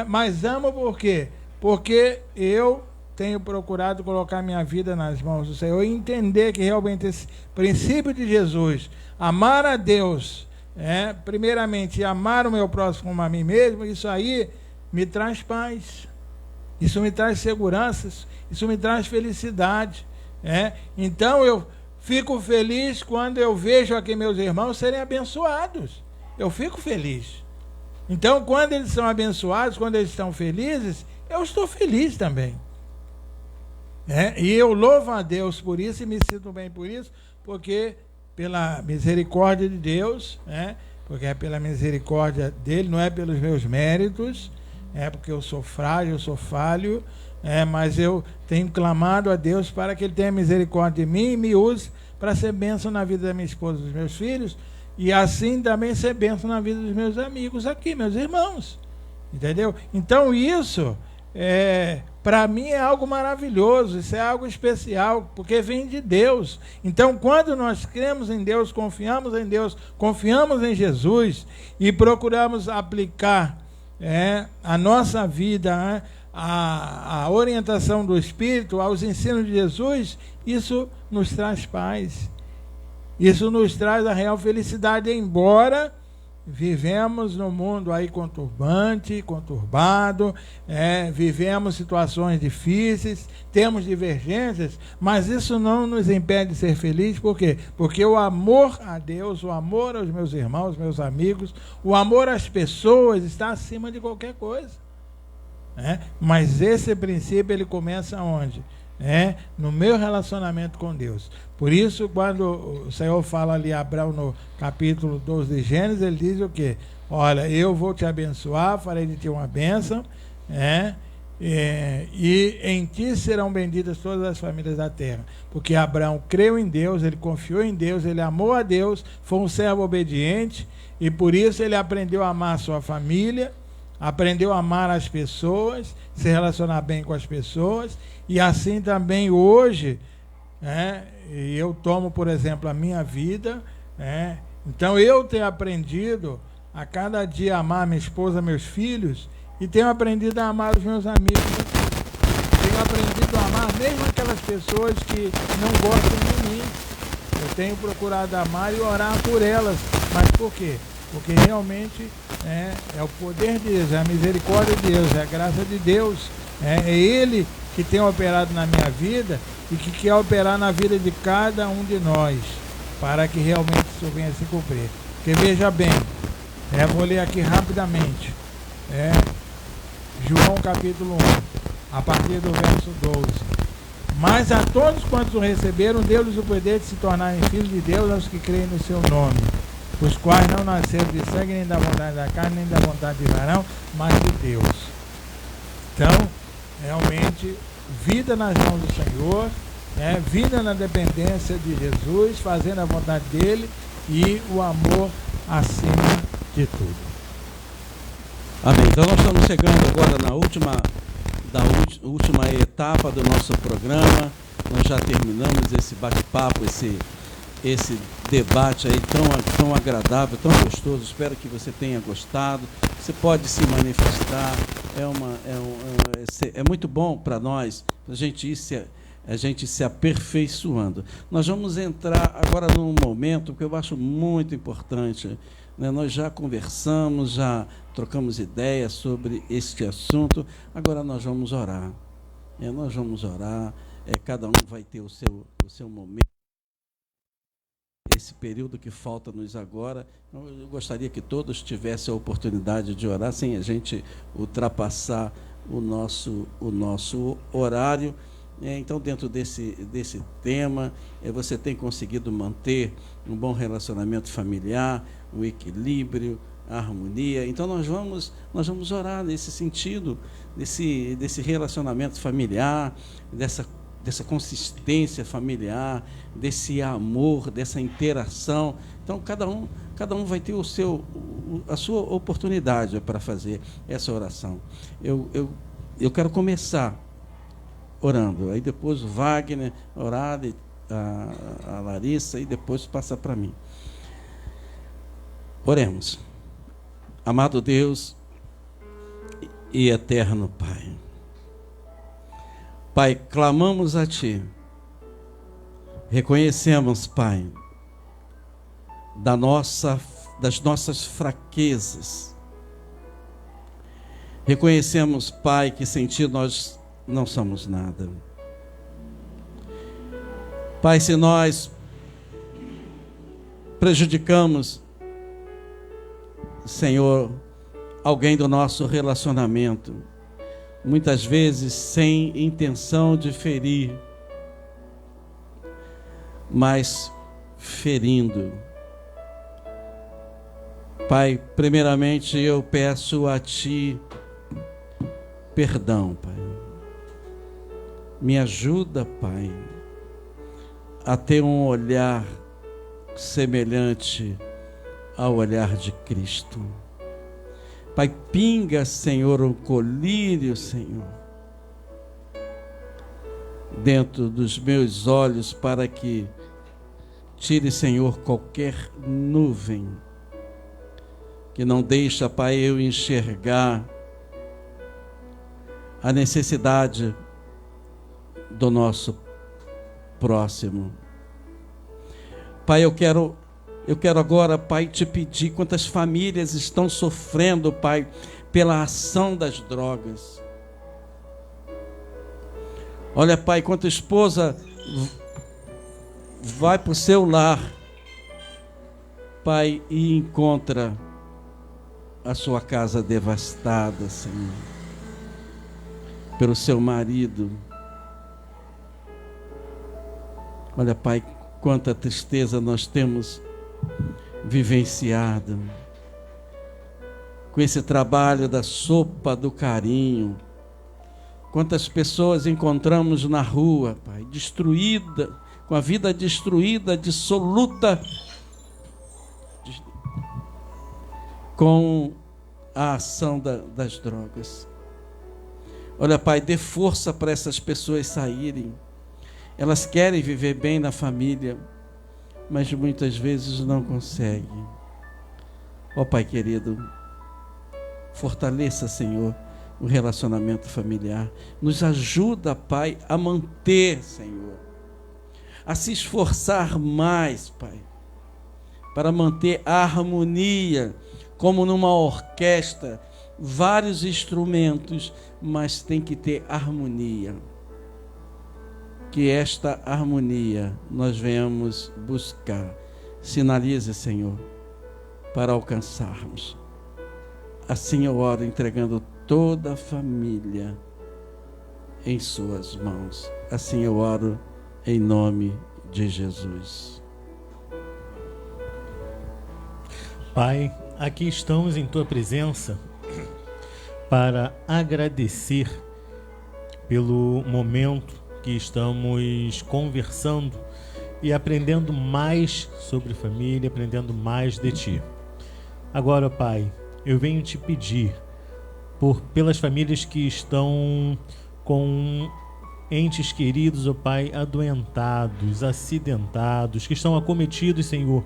Mas amo por quê? Porque eu tenho procurado colocar minha vida nas mãos do Senhor e entender que realmente esse princípio de Jesus, amar a Deus, primeiramente amar o meu próximo como a mim mesmo, isso aí me traz paz, isso me traz segurança, isso me traz felicidade. Então eu fico feliz quando eu vejo aqui meus irmãos serem abençoados, eu fico feliz. Então, quando eles são abençoados, quando eles estão felizes, eu estou feliz também. E eu louvo a Deus por isso e me sinto bem por isso, porque pela misericórdia de Deus, porque é pela misericórdia dele, não é pelos meus méritos, porque eu sou frágil, eu sou falho, mas eu tenho clamado a Deus para que ele tenha misericórdia de mim e me use para ser bênção na vida da minha esposa e dos meus filhos, e assim também ser bênção na vida dos meus amigos aqui, meus irmãos. Entendeu? Então isso, para mim é algo maravilhoso, isso é algo especial, porque vem de Deus. Então quando nós cremos em Deus, confiamos em Deus, confiamos em Jesus e procuramos aplicar a nossa vida, a orientação do Espírito, aos ensinos de Jesus, isso nos traz paz. Isso nos traz a real felicidade, embora vivemos num mundo aí conturbado, vivemos situações difíceis, temos divergências, mas isso não nos impede de ser felizes. Por quê? Porque o amor a Deus, o amor aos meus irmãos, meus amigos, o amor às pessoas está acima de qualquer coisa. Mas esse princípio ele começa onde? No meu relacionamento com Deus. Por isso, quando o Senhor fala ali a Abraão no capítulo 12 de Gênesis, ele diz o quê? Olha, eu vou te abençoar, farei de ti uma bênção, e em ti serão benditas todas as famílias da terra. Porque Abraão creu em Deus, ele confiou em Deus, ele amou a Deus, foi um servo obediente, e por isso ele aprendeu a amar a sua família, aprendeu a amar as pessoas, se relacionar bem com as pessoas. E assim também hoje, eu tomo, por exemplo, a minha vida, então eu tenho aprendido a cada dia amar minha esposa, meus filhos, e tenho aprendido a amar os meus amigos. Tenho aprendido a amar mesmo aquelas pessoas que não gostam de mim. Eu tenho procurado amar e orar por elas. Mas por quê? Porque realmente é o poder de Deus, é a misericórdia de Deus, é a graça de Deus, é Ele que tem operado na minha vida e que quer operar na vida de cada um de nós, para que realmente isso venha a se cumprir. Porque veja bem, vou ler aqui rapidamente, João capítulo 1, a partir do verso 12. Mas a todos quantos o receberam, deu-lhes o poder de se tornarem filhos de Deus, aos que creem no seu nome, os quais não nasceram de sangue, nem da vontade da carne, nem da vontade de varão, mas de Deus. Então, realmente, vida nas mãos do Senhor, vida na dependência de Jesus, fazendo a vontade dele e o amor acima de tudo. Amém. Então nós estamos chegando agora na última etapa do nosso programa. Nós já terminamos esse bate-papo, esse debate aí tão agradável, tão gostoso. Espero que você tenha gostado. Você pode se manifestar. É muito bom para nós, a gente se aperfeiçoando. Nós vamos entrar agora num momento que eu acho muito importante. Nós já conversamos, já trocamos ideias sobre este assunto. Agora nós vamos orar. Nós vamos orar. Cada um vai ter o seu momento. Esse período que falta-nos agora, eu gostaria que todos tivessem a oportunidade de orar, sem a gente ultrapassar o nosso horário. Então, dentro desse tema, você tem conseguido manter um bom relacionamento familiar, um equilíbrio, a harmonia. Então, nós vamos orar nesse sentido, desse relacionamento familiar, dessa consistência familiar, desse amor, dessa interação. Então, cada um vai ter a sua oportunidade para fazer essa oração. Eu quero começar orando, aí depois o Wagner orar, a Larissa, e depois passa para mim. Oremos. Amado Deus e eterno Pai, Pai, clamamos a Ti, reconhecemos, Pai, das nossas fraquezas, reconhecemos, Pai, que sem Ti nós não somos nada. Pai, se nós prejudicamos, Senhor, alguém do nosso relacionamento, muitas vezes sem intenção de ferir, mas ferindo. Pai, primeiramente eu peço a Ti perdão, Pai. Me ajuda, Pai, a ter um olhar semelhante ao olhar de Cristo. Pai, pinga, Senhor, um colírio, Senhor, dentro dos meus olhos, para que tire, Senhor, qualquer nuvem que não deixa, Pai, eu enxergar a necessidade do nosso próximo. Pai, eu quero Eu quero agora, Pai, te pedir quantas famílias estão sofrendo, Pai, pela ação das drogas. Olha, Pai, quanta esposa vai para o seu lar, Pai, e encontra a sua casa devastada, Senhor, pelo seu marido. Olha, Pai, quanta tristeza nós temos vivenciado com esse trabalho da sopa do carinho. Quantas pessoas encontramos na rua, Pai, destruída, com a vida destruída, dissoluta, com a ação das drogas. Olha, Pai, dê força para essas pessoas saírem. Elas querem viver bem na família, mas muitas vezes não conseguem. Ó Pai querido, fortaleça, Senhor, o relacionamento familiar. Nos ajuda, Pai, a manter, Senhor, a se esforçar mais, Pai, para manter a harmonia, como numa orquestra, vários instrumentos, mas tem que ter harmonia. Que esta harmonia nós venhamos buscar. Sinalize, Senhor, para alcançarmos. Assim eu oro, entregando toda a família em suas mãos. Assim eu oro em nome de Jesus. Pai, aqui estamos em Tua presença para agradecer pelo momento que estamos conversando e aprendendo mais sobre família, aprendendo mais de Ti. Agora, Pai, eu venho te pedir pelas famílias que estão com entes queridos, ó Pai, adoentados, acidentados, que estão acometidos, Senhor,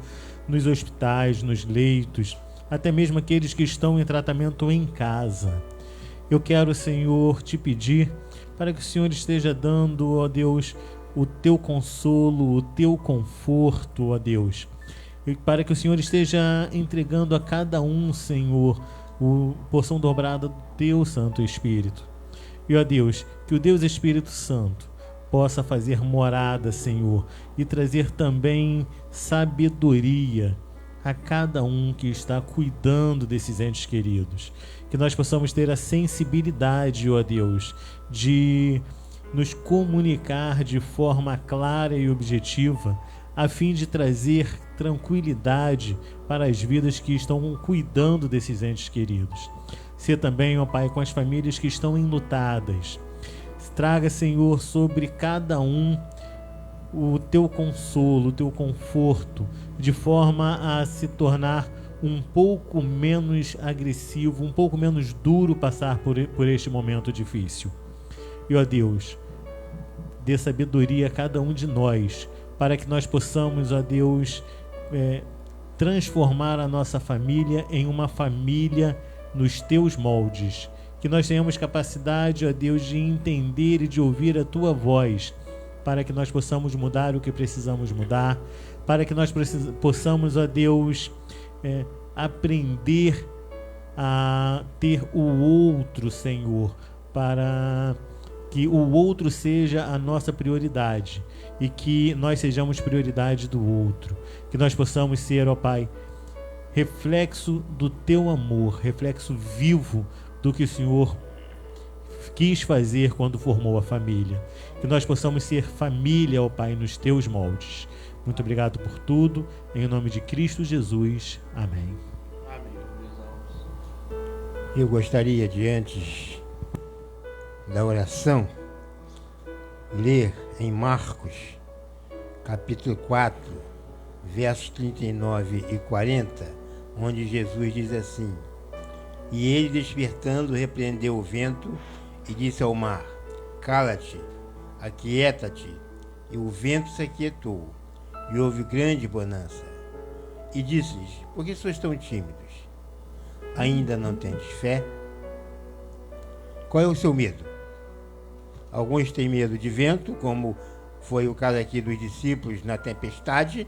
nos hospitais, nos leitos, até mesmo aqueles que estão em tratamento em casa. Eu quero, Senhor, te pedir para que o Senhor esteja dando, ó Deus, o Teu consolo, o Teu conforto, ó Deus. E para que o Senhor esteja entregando a cada um, Senhor, a porção dobrada do Teu Santo Espírito. E, ó Deus, que o Deus Espírito Santo possa fazer morada, Senhor, e trazer também sabedoria a cada um que está cuidando desses entes queridos. Que nós possamos ter a sensibilidade, ó Deus, de nos comunicar de forma clara e objetiva, a fim de trazer tranquilidade para as vidas que estão cuidando desses entes queridos. Se também, ó Pai, com as famílias que estão enlutadas. Traga, Senhor, sobre cada um o Teu consolo, o Teu conforto, de forma a se tornar um pouco menos agressivo, um pouco menos duro passar por este momento difícil. E, ó Deus, dê sabedoria a cada um de nós, para que nós possamos, ó Deus, transformar a nossa família em uma família nos Teus moldes. Que nós tenhamos capacidade, ó Deus, de entender e de ouvir a Tua voz, para que nós possamos mudar o que precisamos mudar, para que nós possamos, ó Deus, aprender a ter o outro, Senhor, para que o outro seja a nossa prioridade e que nós sejamos prioridade do outro. Que nós possamos ser, ó Pai, reflexo do Teu amor, reflexo vivo do que o Senhor quis fazer quando formou a família. Que nós possamos ser família, ó Pai, nos Teus moldes. Muito obrigado por tudo. Em nome de Cristo Jesus. Amém. Eu gostaria de, antes da oração, ler em Marcos, capítulo 4, versos 39 e 40, onde Jesus diz assim: E ele, despertando, repreendeu o vento e disse ao mar: Cala-te, aquieta-te. E o vento se aquietou, e houve grande bonança. E disse-lhes: Por que sois tão tímidos? Ainda não tendes fé? Qual é o seu medo? Alguns têm medo de vento, como foi o caso aqui dos discípulos na tempestade.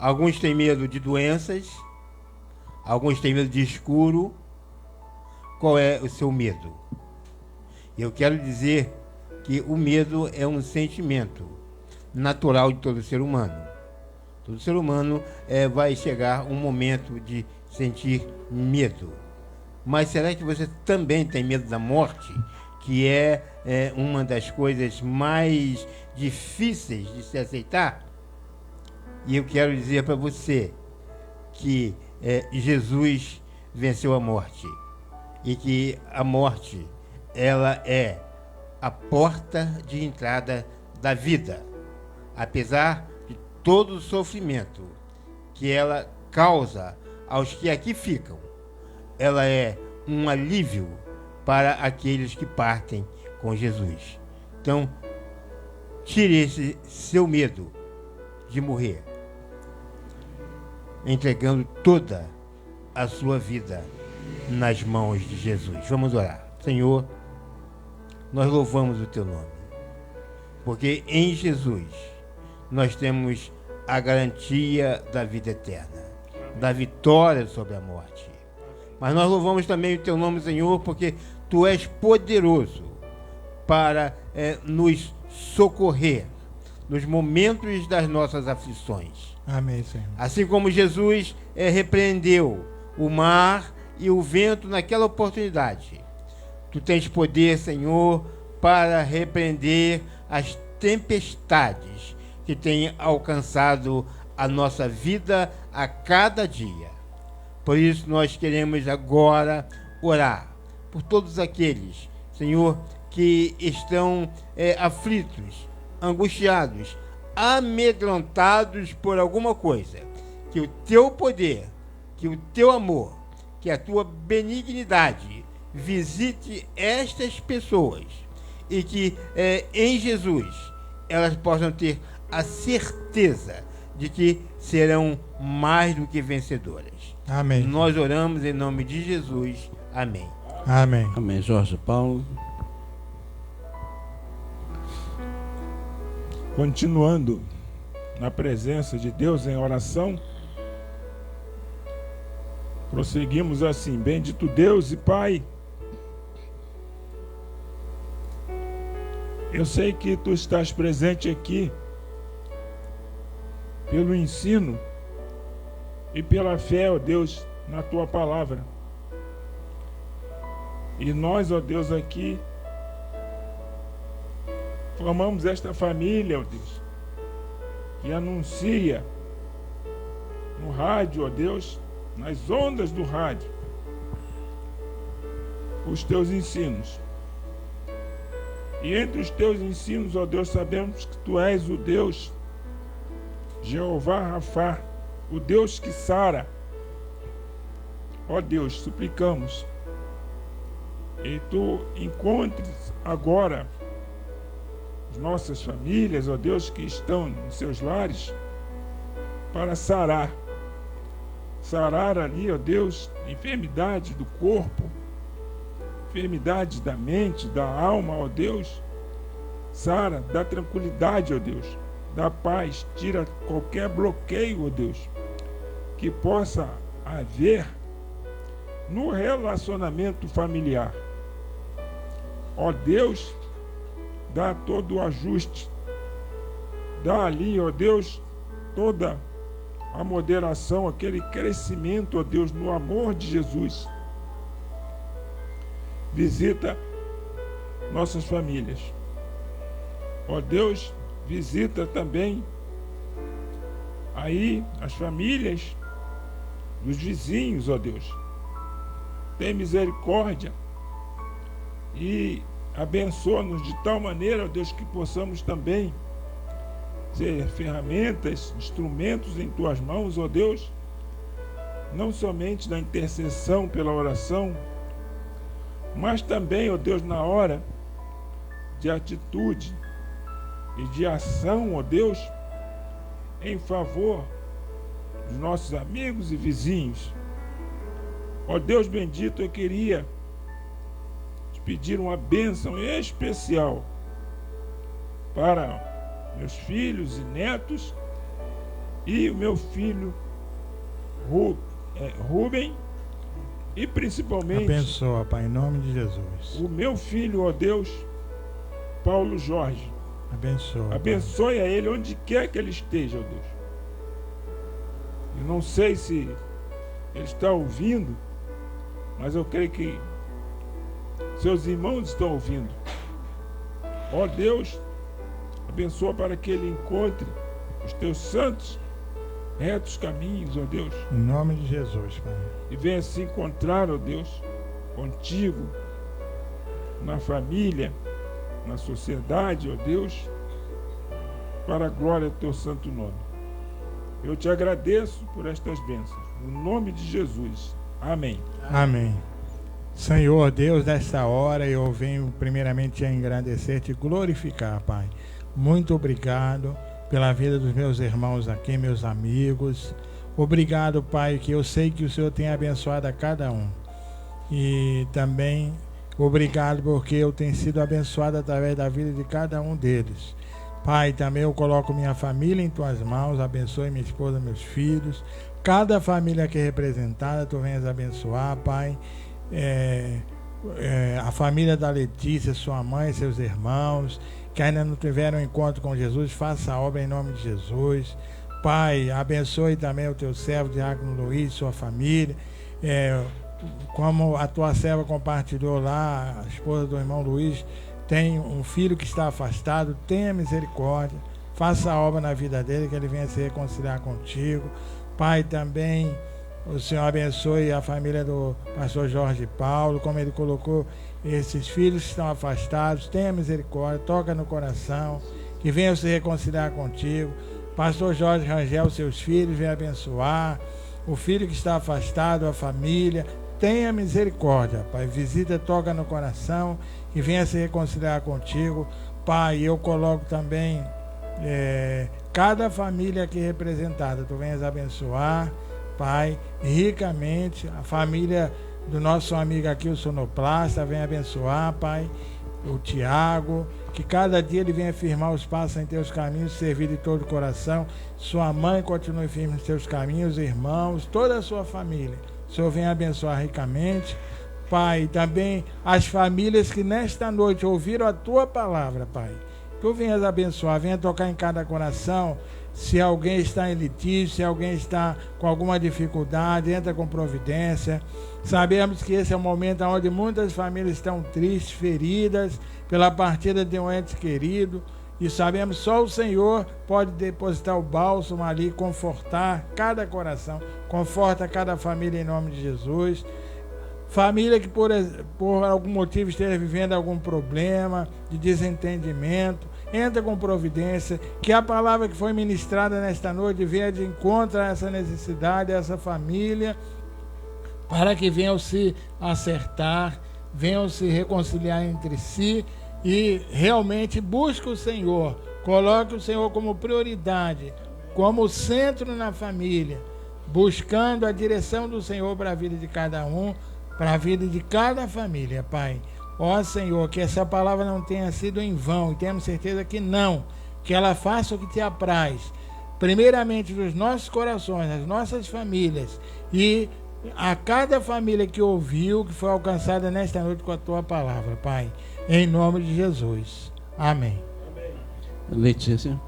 Alguns têm medo de doenças, alguns têm medo de escuro. Qual é o seu medo? Eu quero dizer que o medo é um sentimento natural de todo ser humano. Todo ser humano vai chegar um momento de sentir medo. Mas será que você também tem medo da morte? Que é uma das coisas mais difíceis de se aceitar? E eu quero dizer para você que Jesus venceu a morte. E que a morte, ela é a porta de entrada da vida. Apesar de todo o sofrimento que ela causa aos que aqui ficam, ela é um alívio para aqueles que partem com Jesus. Então, tire esse seu medo de morrer, entregando toda a sua vida nas mãos de Jesus. Vamos orar. Senhor, nós louvamos o teu nome, porque em Jesus nós temos a garantia da vida eterna, da vitória sobre a morte. Mas nós louvamos também o teu nome, Senhor, porque tu és poderoso para nos socorrer nos momentos das nossas aflições. Amém, Senhor. Assim como Jesus repreendeu o mar e o vento naquela oportunidade, tu tens poder, Senhor, para repreender as tempestades que têm alcançado a nossa vida a cada dia. Por isso nós queremos agora orar por todos aqueles, Senhor, que estão aflitos, angustiados, amedrontados por alguma coisa. Que o teu poder, que o teu amor, que a tua benignidade visite estas pessoas e que em Jesus elas possam ter a certeza de que serão mais do que vencedoras. Amém. Nós oramos em nome de Jesus. Amém. Amém. Amém. Jorge Paulo. Continuando na presença de Deus em oração, prosseguimos assim: bendito Deus e Pai, eu sei que tu estás presente aqui pelo ensino e pela fé, ó Deus, na tua palavra. E nós, ó Deus, aqui formamos esta família, ó Deus, que anuncia no rádio, ó Deus, nas ondas do rádio, os teus ensinos. E entre os teus ensinos, ó Deus, sabemos que tu és o Deus Jeová Rafá, o Deus que sara. Ó Deus, suplicamos e tu encontres agora as nossas famílias, ó Deus, que estão em seus lares, para sarar ali, ó Deus, enfermidade do corpo, enfermidade da mente, da alma, ó Deus. Sara, dá tranquilidade, ó Deus, dá paz, tira qualquer bloqueio, ó Deus, que possa haver no relacionamento familiar. Ó Deus, dá todo o ajuste, dá ali, ó Deus, toda a moderação, aquele crescimento, ó Deus, no amor de Jesus. Visita nossas famílias. Ó Deus, visita também aí as famílias dos vizinhos, ó Deus. Tem misericórdia e abençoa-nos de tal maneira, ó Deus, que possamos também ser ferramentas, instrumentos em tuas mãos, ó Deus, não somente na intercessão pela oração, mas também, ó Deus, na hora de atitude e de ação, ó Deus, em favor dos nossos amigos e vizinhos. Ó Deus bendito, eu queria te pedir uma bênção especial para meus filhos e netos e o meu filho Rubem, e principalmente Abençoa, Pai, em nome de Jesus. o meu filho, ó Deus, Paulo Jorge. Abençoa. Abençoe a ele onde quer que ele esteja, ó Deus. Eu não sei se ele está ouvindo, mas eu creio que seus irmãos estão ouvindo. Ó Deus, abençoa para que ele encontre os teus santos, retos caminhos, ó Deus. Em nome de Jesus, Pai. E venha se encontrar, ó Deus, contigo, na família, na sociedade, ó Deus, para a glória do teu santo nome. Eu te agradeço por estas bênçãos, no nome de Jesus. Amém. Amém. Senhor Deus, desta hora eu venho primeiramente te agradecer, te glorificar, Pai. Muito obrigado pela vida dos meus irmãos aqui, meus amigos. Obrigado, Pai, que eu sei que o Senhor tem abençoado a cada um. E também obrigado porque eu tenho sido abençoado através da vida de cada um deles. Pai, também eu coloco minha família em tuas mãos, abençoe minha esposa, meus filhos, cada família aqui representada, tu venhas abençoar, Pai. A família da Letícia, sua mãe, seus irmãos, que ainda não tiveram encontro com Jesus, faça a obra em nome de Jesus. Pai, abençoe também o teu servo, Diácono Luiz, sua família. Como a tua serva compartilhou lá, a esposa do irmão Luiz tem um filho que está afastado, tenha misericórdia, faça a obra na vida dele, que ele venha se reconciliar contigo. Pai, também o Senhor abençoe a família do pastor Jorge Paulo, como ele colocou esses filhos que estão afastados, tenha misericórdia, toca no coração, que venham se reconciliar contigo. Pastor Jorge Rangel, seus filhos, venha abençoar. O filho que está afastado, a família, tenha misericórdia, Pai. Visita, toca no coração e venha se reconciliar contigo. Pai, eu coloco também cada família aqui representada, tu venhas abençoar, Pai, ricamente. A família do nosso amigo aqui, o sonoplasta, venha abençoar, Pai. O Tiago, que cada dia ele venha firmar os passos em teus caminhos, servir de todo o coração. Sua mãe continue firme nos teus caminhos, irmãos, toda a sua família. O Senhor venha abençoar ricamente. Pai, também as famílias que nesta noite ouviram a tua palavra, Pai. Tu venhas abençoar, venha tocar em cada coração. Se alguém está em litígio, se alguém está com alguma dificuldade, entra com providência. Sabemos que esse é o momento onde muitas famílias estão tristes, feridas pela partida de um ente querido. E sabemos que só o Senhor pode depositar o bálsamo ali, confortar cada coração. Conforta cada família em nome de Jesus. Família que por algum motivo esteja vivendo algum problema de desentendimento, entra com providência, que a palavra que foi ministrada nesta noite venha de encontro a essa necessidade, a essa família, para que venham se acertar, venham se reconciliar entre si e realmente busque o Senhor, coloque o Senhor como prioridade, como centro na família, buscando a direção do Senhor para a vida de cada um, para a vida de cada família, Pai. Ó Senhor, que essa palavra não tenha sido em vão, e temos certeza que não, que ela faça o que te apraz, primeiramente nos nossos corações, nas nossas famílias, e a cada família que ouviu, que foi alcançada nesta noite com a tua palavra, Pai, em nome de Jesus. Amém. Letícia.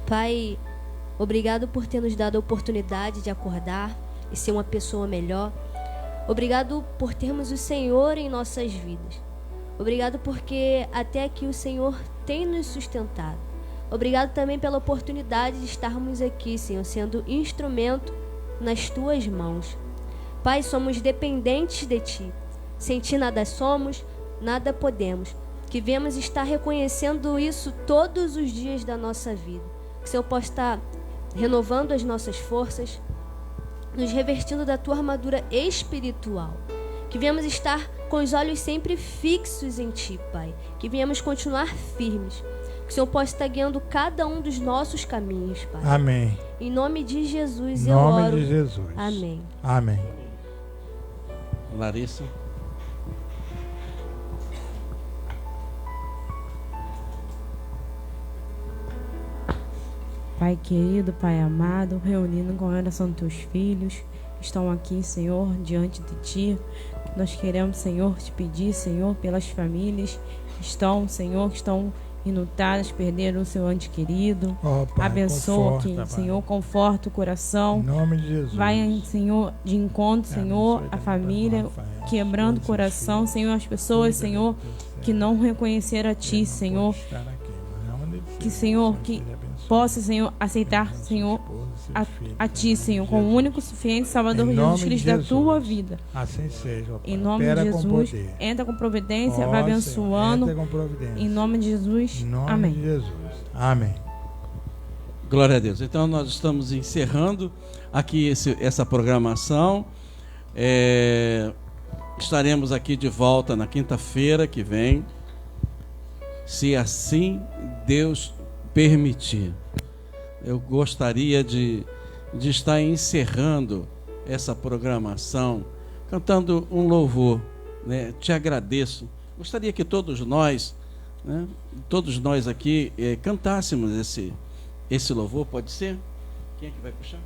Pai, obrigado por ter nos dado a oportunidade de acordar e ser uma pessoa melhor. Obrigado por termos o Senhor em nossas vidas. Obrigado porque até aqui o Senhor tem nos sustentado. Obrigado também pela oportunidade de estarmos aqui, Senhor, sendo instrumento nas tuas mãos. Pai, somos dependentes de ti. Sem ti nada somos, nada podemos. Que venhamos estar reconhecendo isso todos os dias da nossa vida. Que o Senhor possa estar renovando as nossas forças, nos revestindo da tua armadura espiritual. Que venhamos estar com os olhos sempre fixos em ti, Pai. Que venhamos continuar firmes. Que o Senhor possa estar guiando cada um dos nossos caminhos, Pai. Amém. Em nome de Jesus em eu nome oro. de Jesus. Amém. Amém. Larissa. Pai querido, Pai amado, reunindo com a oração dos teus filhos, que estão aqui, Senhor, diante de Ti. Nós queremos, Senhor, te pedir, Senhor, pelas famílias que estão, Senhor, que estão enlutadas, perderam o seu ante querido. Pai, abençoa conforta, quem, Pai. Senhor, conforta o coração. Em nome de Jesus. Vai, Senhor, de encontro, Senhor, Abençoe a também família, Rafael, quebrando o todos os coração, filhos. Senhor, as pessoas, Cuida, Senhor, Deus do céu. que não reconheceram a Ti, Ele não Senhor, pode estar aqui, mas onde ele que, estiver, Senhor, Senhor, que Ele abençoe. possa, Senhor, aceitar, Abençoe Senhor, sua esposa, seus a filhos, Ti, em Senhor, nome de como o Jesus. único, suficiente Salvador Em Jesus nome de Cristo da Jesus. Tua vida. Assim seja, ó Pai. Em nome Opera de com Jesus, poder. entra com providência, Ó, vai Senhor, abençoando. entra com providência. Em nome de Jesus, Em nome amém. de Jesus. Amém. Glória a Deus. Então nós estamos encerrando aqui essa programação. Estaremos aqui de volta na quinta-feira que vem, se assim Deus permitir. Eu gostaria de estar encerrando essa programação cantando um louvor, né? Te agradeço. Gostaria que todos nós, né, todos nós aqui cantássemos esse louvor, pode ser? Quem é que vai puxar?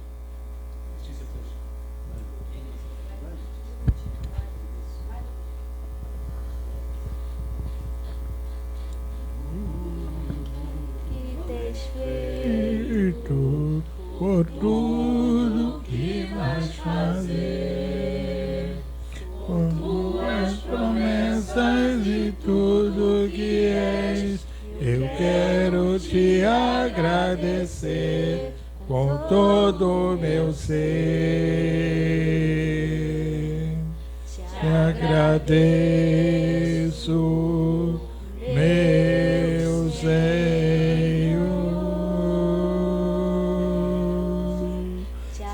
Feito por tudo que vais fazer, por tuas promessas e tudo que és, eu quero te agradecer com todo o meu ser. Te agradeço, meu Senhor.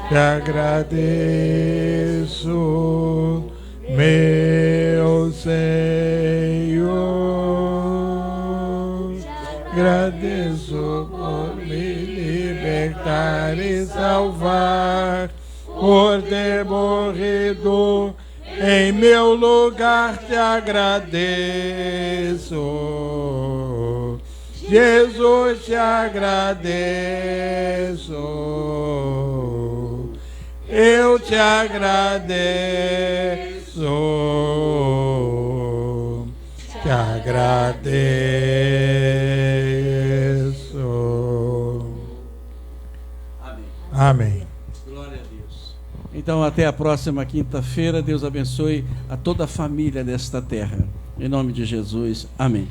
Te agradeço, meu Senhor. Agradeço por me libertar e salvar, por ter morrido em meu lugar. Te agradeço, Jesus, te agradeço. Eu te agradeço, te agradeço. Amém. Amém. Glória a Deus. Então, até a próxima quinta-feira. Deus abençoe a toda a família desta terra. Em nome de Jesus. Amém.